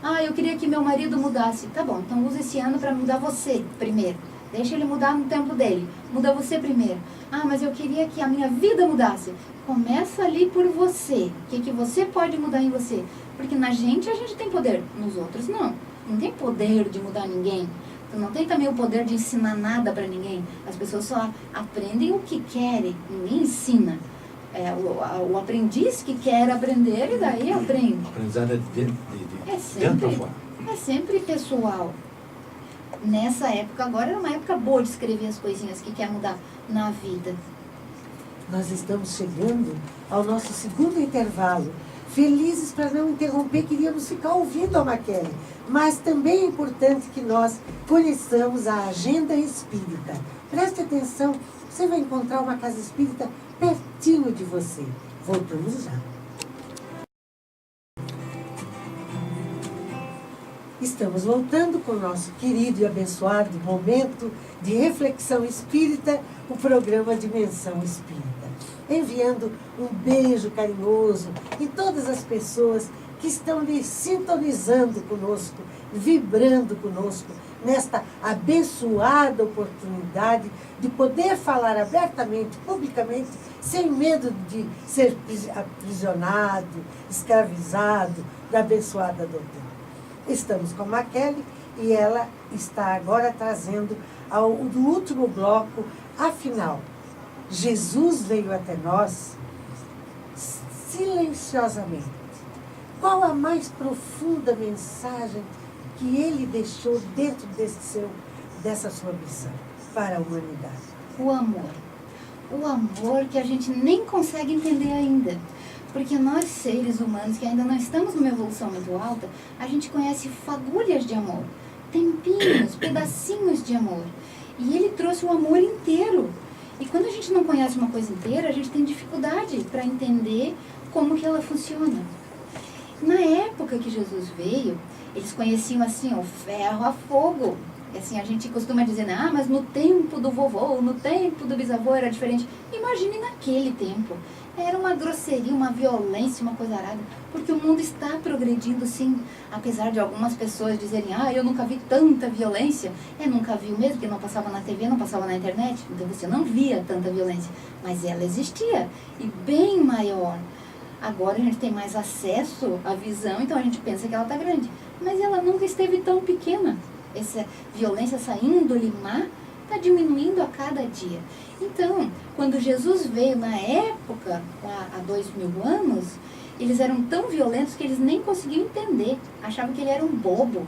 Ah, eu queria que meu marido mudasse. Tá bom, então usa esse ano para mudar você primeiro. Deixa ele mudar no tempo dele. Muda você primeiro. Ah, mas eu queria que a minha vida mudasse. Começa ali por você. O que você pode mudar em você? Porque na gente a gente tem poder, nos outros não. Não tem poder de mudar ninguém. Tu não tem também o poder de ensinar nada para ninguém. As pessoas só aprendem o que querem. Ninguém ensina. É o aprendiz que quer aprender e daí aprende. O aprendizado é de dentro para fora. É sempre pessoal. Nessa época, agora era uma época boa de escrever as coisinhas que quer mudar na vida. Nós estamos chegando ao nosso segundo intervalo. Felizes para não interromper, queríamos ficar ouvindo a Maquele. Mas também é importante que nós conheçamos a agenda espírita. Preste atenção, você vai encontrar uma casa espírita pertinho de você. Voltamos já. Estamos voltando com o nosso querido e abençoado momento de reflexão espírita, o programa Dimensão Espírita. Enviando um beijo carinhoso em todas as pessoas que estão lhe sintonizando conosco, vibrando conosco, nesta abençoada oportunidade de poder falar abertamente, publicamente, sem medo de ser aprisionado, escravizado da abençoada doutrina. Estamos com a Maquele e ela está agora trazendo do último bloco, afinal, Jesus veio até nós silenciosamente. Qual a mais profunda mensagem que ele deixou dentro dessa sua missão para a humanidade? O amor. O amor que a gente nem consegue entender ainda. Porque nós, seres humanos, que ainda não estamos numa evolução muito alta, a gente conhece fagulhas de amor, tempinhos, pedacinhos de amor. E ele trouxe o amor inteiro. E quando a gente não conhece uma coisa inteira, a gente tem dificuldade para entender como que ela funciona. Na época que Jesus veio, eles conheciam assim, o ferro a fogo. E assim, a gente costuma dizer, né? Ah, mas no tempo do vovô, no tempo do bisavô era diferente. Imagine naquele tempo. Era uma grosseria, uma violência, uma coisa arada. Porque o mundo está progredindo, sim. Apesar de algumas pessoas dizerem, ah, eu nunca vi tanta violência. Nunca viu mesmo, porque não passava na TV, não passava na internet. Então você não via tanta violência. Mas ela existia. E bem maior. Agora a gente tem mais acesso à visão, então a gente pensa que ela está grande. Mas ela nunca esteve tão pequena. Essa violência, essa índole má, está diminuindo a cada dia. Então, quando Jesus veio na época, há 2000 anos, eles eram tão violentos que eles nem conseguiam entender. Achavam que ele era um bobo.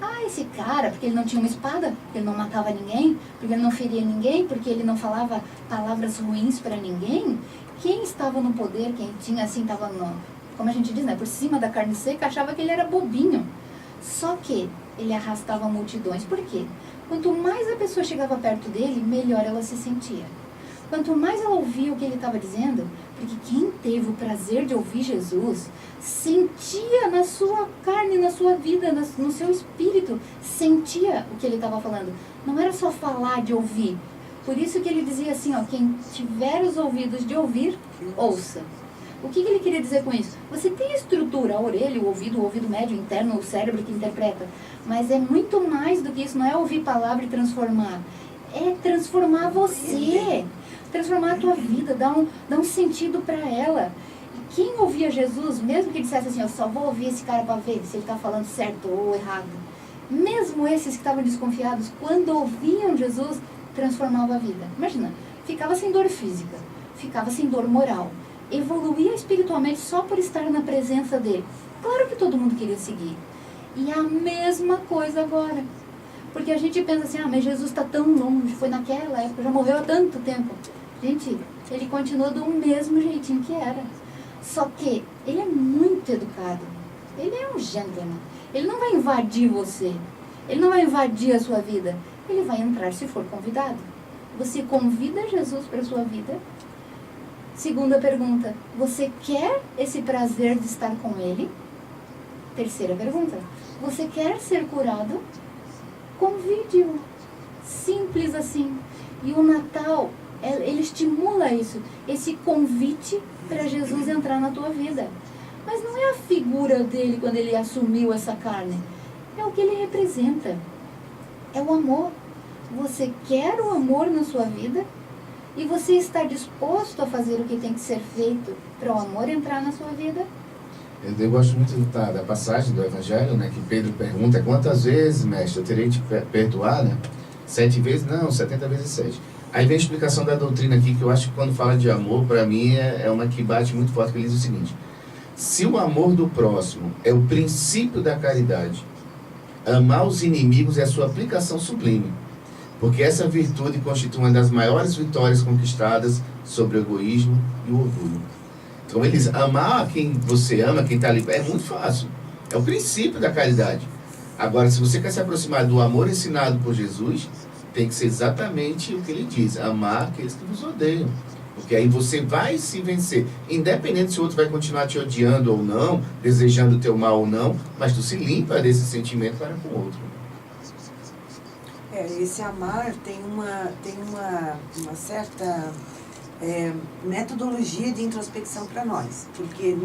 Ah, esse cara, porque ele não tinha uma espada, porque ele não matava ninguém, porque ele não feria ninguém, porque ele não falava palavras ruins para ninguém. Quem estava no poder, quem tinha assim, estava como a gente diz, né, por cima da carne seca, achava que ele era bobinho. Só que ele arrastava multidões. Por quê? Quanto mais a pessoa chegava perto dele, melhor ela se sentia. Quanto mais ela ouvia o que ele estava dizendo, porque quem teve o prazer de ouvir Jesus, sentia na sua carne, na sua vida, no seu espírito, sentia o que ele estava falando. Não era só falar de ouvir. Por isso que ele dizia assim, ó, quem tiver os ouvidos de ouvir, ouça. O que ele queria dizer com isso? Você tem a estrutura, a orelha, o ouvido médio, interno, o cérebro que interpreta. Mas é muito mais do que isso, não é ouvir palavra e transformar. É transformar você, transformar a tua vida, dar um sentido para ela. E quem ouvia Jesus, mesmo que dissesse assim, eu só vou ouvir esse cara para ver se ele está falando certo ou errado. Mesmo esses que estavam desconfiados, quando ouviam Jesus, transformava a vida. Imagina, ficava sem dor física, ficava sem dor moral. Evoluía espiritualmente só por estar na presença dele. Claro que todo mundo queria seguir. E a mesma coisa agora. Porque a gente pensa assim, ah, mas Jesus está tão longe, foi naquela época, já morreu há tanto tempo. Gente, ele continua do mesmo jeitinho que era. Só que ele é muito educado. Ele é um gentleman. Ele não vai invadir você. Ele não vai invadir a sua vida. Ele vai entrar se for convidado. Você convida Jesus para a sua vida? Segunda pergunta, você quer esse prazer de estar com ele? Terceira pergunta, você quer ser curado? Convide-o. Simples assim. E o Natal, ele estimula isso, esse convite para Jesus entrar na tua vida. Mas não é a figura dele quando ele assumiu essa carne. É o que ele representa. É o amor. Você quer o amor na sua vida? E você está disposto a fazer o que tem que ser feito para o amor entrar na sua vida? Eu gosto muito da passagem do Evangelho, né, que Pedro pergunta, quantas vezes, mestre, eu terei de perdoar, né? 7 vezes? Não, 70 vezes 7. Aí vem a explicação da doutrina aqui, que eu acho que quando fala de amor, para mim é uma que bate muito forte, que ele diz o seguinte: se o amor do próximo é o princípio da caridade, amar os inimigos é a sua aplicação sublime. Porque essa virtude constitui uma das maiores vitórias conquistadas sobre o egoísmo e o orgulho. Então eles amar quem você ama, quem está ali, é muito fácil. É o princípio da caridade. Agora, se você quer se aproximar do amor ensinado por Jesus, tem que ser exatamente o que ele diz: amar aqueles que vos odeiam. Porque aí você vai se vencer. Independente se o outro vai continuar te odiando ou não, desejando o teu mal ou não, mas tu se limpa desse sentimento para com o outro. Esse amar tem uma certa metodologia de introspecção para nós. Porque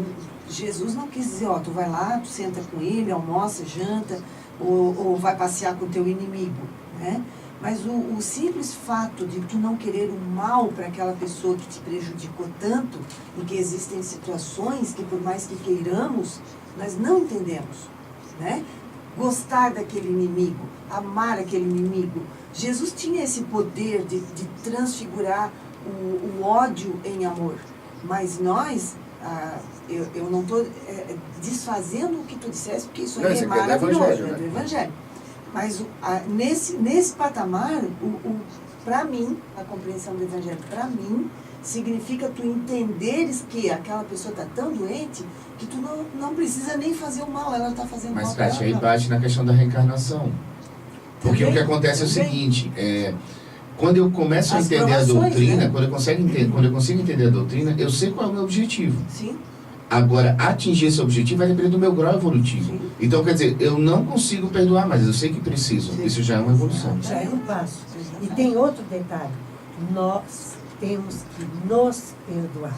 Jesus não quis dizer, ó, tu vai lá, tu senta com ele, almoça, janta, ou vai passear com o teu inimigo, né? Mas o simples fato de tu não querer o mal para aquela pessoa que te prejudicou tanto, e que existem situações que, por mais que queiramos, nós não entendemos, né? Gostar daquele inimigo, amar aquele inimigo. Jesus tinha esse poder de transfigurar o ódio em amor. Mas nós, eu não estou desfazendo o que tu disseste, porque isso aí é maravilhoso, é do Evangelho. Mas nesse patamar, para mim, a compreensão do Evangelho, para mim, significa tu entenderes que aquela pessoa está tão doente que tu não precisa nem fazer o mal, ela está fazendo mal. Mas, Kátia, aí bate na questão da reencarnação. Porque o que acontece é o seguinte, quando eu começo a entender a doutrina, né? quando eu consigo entender a doutrina, eu sei qual é o meu objetivo. Sim. Agora, atingir esse objetivo vai depender do meu grau evolutivo. Sim. Então, quer dizer, eu não consigo perdoar, mas eu sei que preciso. Sim. Isso já é uma evolução. Já é um passo. E tem outro detalhe. Nós temos que nos perdoar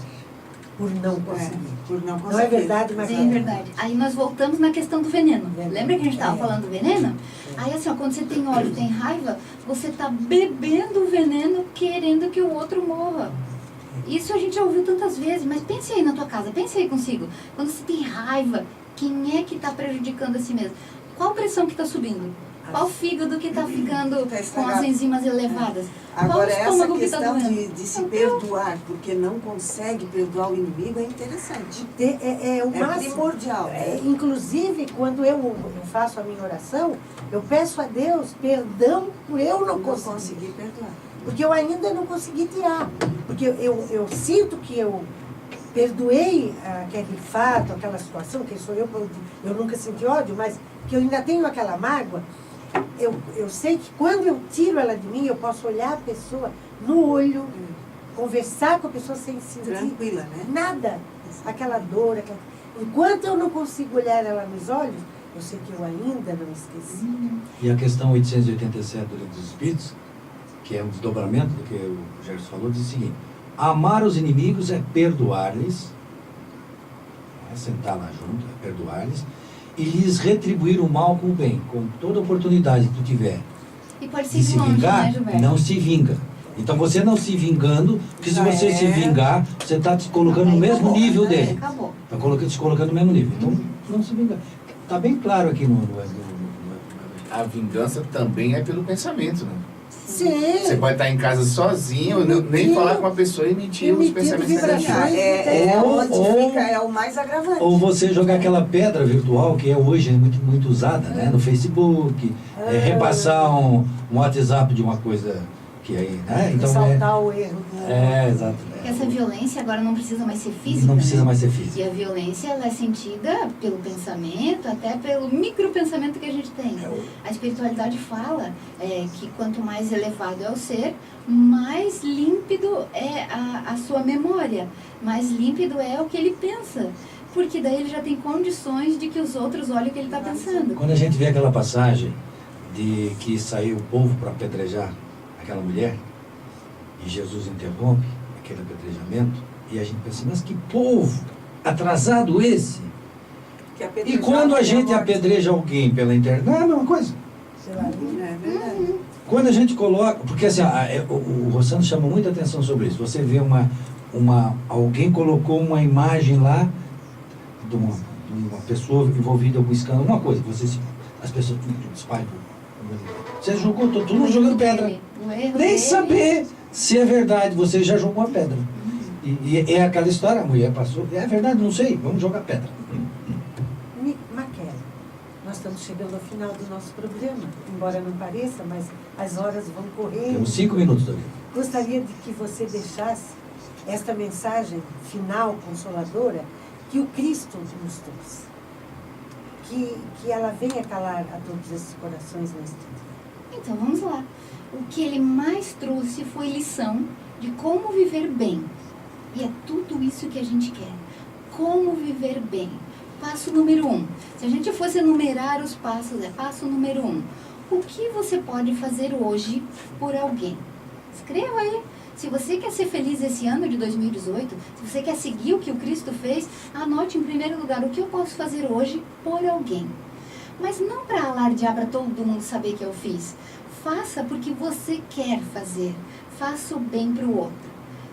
por não conseguir. Por não conseguir. Não é verdade, Sim, Marcelo? é verdade. Aí nós voltamos na questão do veneno. Veneno. Lembra que a gente estava falando do veneno? Aí assim, ó, quando você tem ódio, tem raiva, você está bebendo o veneno querendo que o outro morra. Isso a gente já ouviu tantas vezes, mas pense aí na tua casa, pense aí consigo. Quando você tem raiva, quem é que está prejudicando a si mesmo? Qual pressão que está subindo? Qual fígado que está ficando Tá com as estragado. enzimas elevadas? Agora, Qual essa estômago que está questão doendo? de se perdoar, porque não consegue perdoar o inimigo, é interessante. É o É máximo. primordial. Inclusive, quando eu faço a minha oração, eu peço a Deus perdão por eu não Não conseguir. conseguir perdoar. Porque eu ainda não consegui tirar. Porque eu sinto que eu perdoei aquele fato, aquela situação, que sou eu nunca senti ódio, mas que eu ainda tenho aquela mágoa. Eu sei que quando eu tiro ela de mim, eu posso olhar a pessoa no olho, conversar com a pessoa sem sentir Tranquila, né? nada. Aquela dor, enquanto eu não consigo olhar ela nos olhos, eu sei que eu ainda não esqueci. E a questão 887 do Livro dos Espíritos, que é um desdobramento do que o Gerson falou, diz o seguinte: amar os inimigos é perdoar-lhes, é sentar lá junto, é perdoar-lhes, e lhes retribuir o mal com o bem, com toda oportunidade que tu tiver E pode ser de de se longe, vingar, né, Gilberto? não se vinga. Então você não se vingando, porque se Já você se vingar, você está te colocando no Aí mesmo acabou, nível né? dele. Acabou. Está te colocando no mesmo nível. Então, não se vingar. Está bem claro aqui no A vingança também é pelo pensamento, né? Sim. Você pode estar em casa sozinho, nem falar com uma pessoa e emitir os Emitir pensamentos vibrações. negativos. É Ou- onde ou- fica, é o mais agravante. Ou você jogar aquela pedra virtual que é hoje muito usada, né? No Facebook, repassar um WhatsApp de uma coisa que aí, né? Então Ressaltar o erro. exato. Porque essa violência agora não precisa mais ser física. Não precisa né? mais ser E física. a violência ela é sentida pelo pensamento, até pelo micropensamento que a gente tem. A espiritualidade fala que quanto mais elevado é o ser, mais límpido é a sua memória, mais límpido é o que ele pensa. Porque daí ele já tem condições de que os outros olhem o que ele está pensando. Quando a gente vê aquela passagem de que saiu o povo para apedrejar aquela mulher, e Jesus interrompe aquele apedrejamento, e a gente pensa, mas que povo atrasado esse! Que E apedrejado quando a é gente morte. apedreja alguém pela internet, não é a mesma coisa. Sei lá, É verdade. Quando a gente coloca, porque assim, o Rossano chama muita atenção sobre isso. Você vê alguém colocou uma imagem lá de uma pessoa envolvida em algum escândalo, alguma coisa, as pessoas espalham. Você jogou, todo mundo jogando pedra. O erro Nem dele- saber se é verdade, você já jogou a pedra. E é aquela história, a mulher passou, é verdade, não sei, vamos jogar pedra. Maquela, nós estamos chegando ao final do nosso programa, embora não pareça, mas as horas vão correndo. Temos 5 minutos, Davi. Gostaria de que você deixasse esta mensagem final, consoladora, que o Cristo nos trouxe. Que ela venha calar a todos esses corações neste dia. Então vamos lá. O que ele mais trouxe foi lição de como viver bem. E é tudo isso que a gente quer. Como viver bem. Passo número 1. Se a gente fosse enumerar os passos, passo número 1. O que você pode fazer hoje por alguém? Escreva aí. Se você quer ser feliz esse ano de 2018, se você quer seguir o que o Cristo fez, anote em primeiro lugar o que eu posso fazer hoje por alguém. Mas não para alardear para todo mundo saber que eu fiz. Faça porque você quer fazer. Faça o bem para o outro.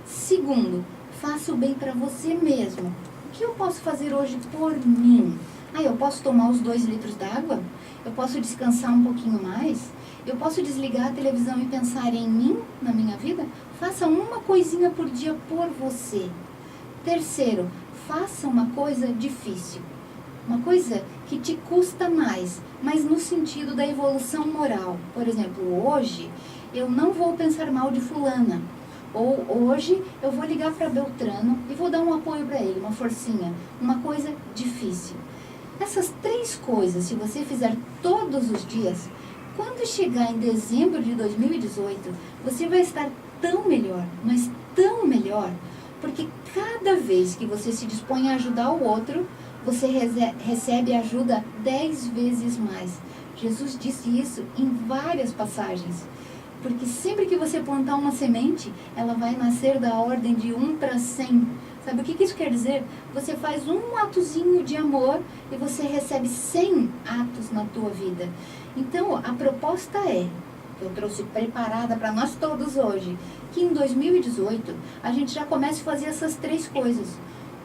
Segundo, faça o bem para você mesmo. O que eu posso fazer hoje por mim? Eu posso tomar os 2 litros d'água? Eu posso descansar um pouquinho mais? Eu posso desligar a televisão e pensar em mim, na minha vida? Faça uma coisinha por dia por você. Terceiro, faça uma coisa difícil. Uma coisa que te custa mais, mas no sentido da evolução moral. Por exemplo, hoje eu não vou pensar mal de fulana. Ou hoje eu vou ligar para Beltrano e vou dar um apoio para ele, uma forcinha. Uma coisa difícil. Essas 3 coisas, se você fizer todos os dias, quando chegar em dezembro de 2018, você vai estar tão melhor, mas tão melhor, Porque cada vez que você se dispõe a ajudar o outro, você recebe ajuda 10 vezes mais. Jesus disse isso em várias passagens. Porque sempre que você plantar uma semente, ela vai nascer da ordem de 1 para 100. Sabe o que isso quer dizer? Você faz um atozinho de amor e você recebe 100 atos na tua vida. Então, a proposta é, que eu trouxe preparada para nós todos hoje, que em 2018 a gente já comece a fazer essas 3 coisas.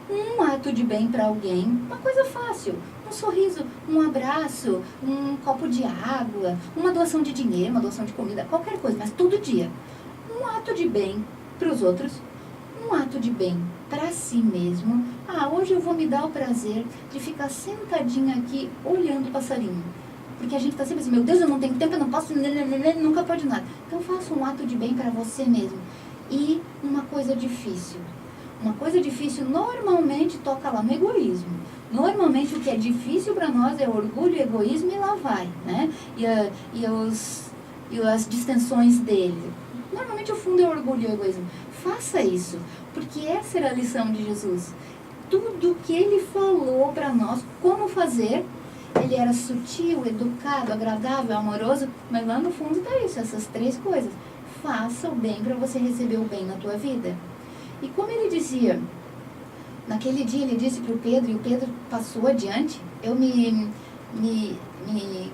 Um ato de bem para alguém, uma coisa fácil, um sorriso, um abraço, um copo de água, uma doação de dinheiro, uma doação de comida, qualquer coisa, mas todo dia. Um ato de bem para os outros, um ato de bem para si mesmo. Hoje eu vou me dar o prazer de ficar sentadinha aqui olhando o passarinho. Porque a gente está sempre assim, meu Deus, eu não tenho tempo, eu não posso, nunca pode nada. Então faça um ato de bem para você mesmo. E uma coisa difícil. Uma coisa difícil normalmente toca lá no egoísmo. Normalmente o que é difícil para nós é orgulho, egoísmo e lá vai, né? E as distensões dele. Normalmente o fundo é orgulho e egoísmo. Faça isso, porque essa era a lição de Jesus. Tudo que ele falou para nós, como fazer, ele era sutil, educado, agradável, amoroso, mas lá no fundo está isso, essas 3 coisas. Faça o bem para você receber o bem na tua vida. E como ele dizia, naquele dia ele disse para o Pedro, e o Pedro passou adiante. Eu me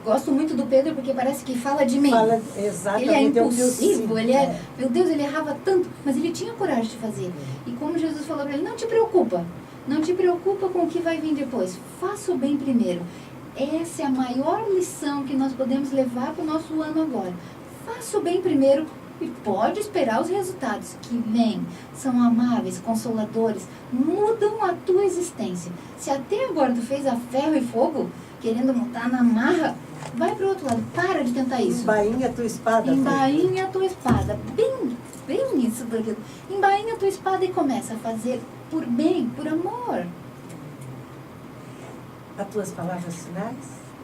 gosto muito do Pedro porque parece que fala de mim. Fala exatamente. Ele é impulsivo, meu Deus, ele errava tanto, mas ele tinha coragem de fazer. E como Jesus falou para ele, não te preocupa com o que vai vir depois, faça o bem primeiro. Essa é a maior lição que nós podemos levar para o nosso ano agora. Faça o bem primeiro e pode esperar os resultados que vêm. São amáveis, consoladores, mudam a tua existência. Se até agora tu fez a ferro e fogo, querendo montar na marra, vai para o outro lado, para de tentar isso. Embainha a tua espada. Embainha a tua espada, bem isso daquilo. Embainha a tua espada e começa a fazer por bem, por amor. As tuas palavras finais,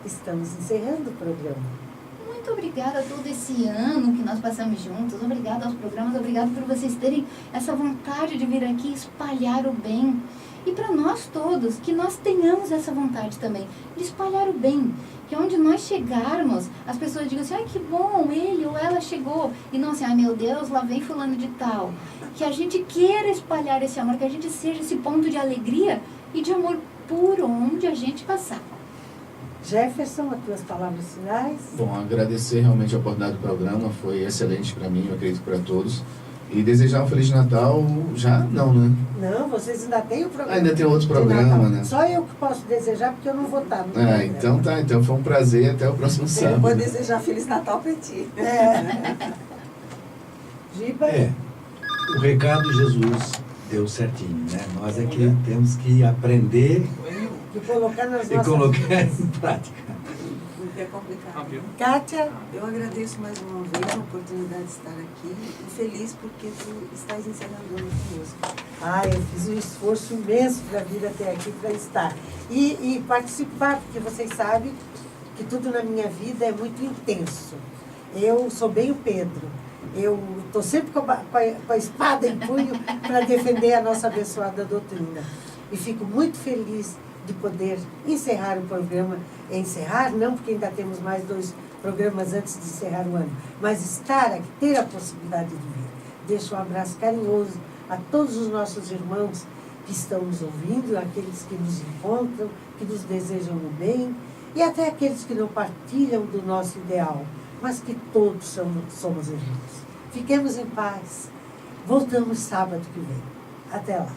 estamos encerrando o programa. Muito obrigada a todo esse ano que nós passamos juntos. Obrigada aos programas, obrigada por vocês terem essa vontade de vir aqui espalhar o bem. E para nós todos, que nós tenhamos essa vontade também de espalhar o bem. Que onde nós chegarmos, as pessoas digam assim, ai que bom, ele ou ela chegou. E não assim, ai meu Deus, lá vem fulano de tal. Que a gente queira espalhar esse amor, que a gente seja esse ponto de alegria e de amor por onde a gente passar. Jefferson, as tuas palavras finais? Bom, agradecer realmente a oportunidade do programa, foi excelente para mim, eu acredito para todos. E desejar um Feliz Natal, já não, né? Não, vocês ainda têm o programa. Ainda tem outro programa, né? Só eu que posso desejar, porque eu não vou estar no programa. Então tá, então foi um prazer, até o próximo sábado. Eu vou desejar Feliz Natal para ti. Giba? O recado Jesus deu certinho, né? Nós é que temos que aprender E colocar nas e nossas colocar vidas. em prática. É complicado. Kátia? Eu agradeço mais uma vez a oportunidade de estar aqui e feliz porque tu estás encerrando o ano conosco. Eu fiz um esforço imenso para vir até aqui para estar. E participar, porque vocês sabem que tudo na minha vida é muito intenso. Eu sou bem o Pedro. Eu estou sempre com a espada em punho para defender a nossa abençoada doutrina. E fico muito feliz de poder encerrar o programa. Encerrar, não, porque ainda temos mais 2 programas antes de encerrar o ano, mas estar aqui, ter a possibilidade de vir. Deixo um abraço carinhoso a todos os nossos irmãos que estão nos ouvindo, aqueles que nos encontram, que nos desejam o bem, e até aqueles que não partilham do nosso ideal, mas que todos somos irmãos. Fiquemos em paz. Voltamos sábado que vem. Até lá.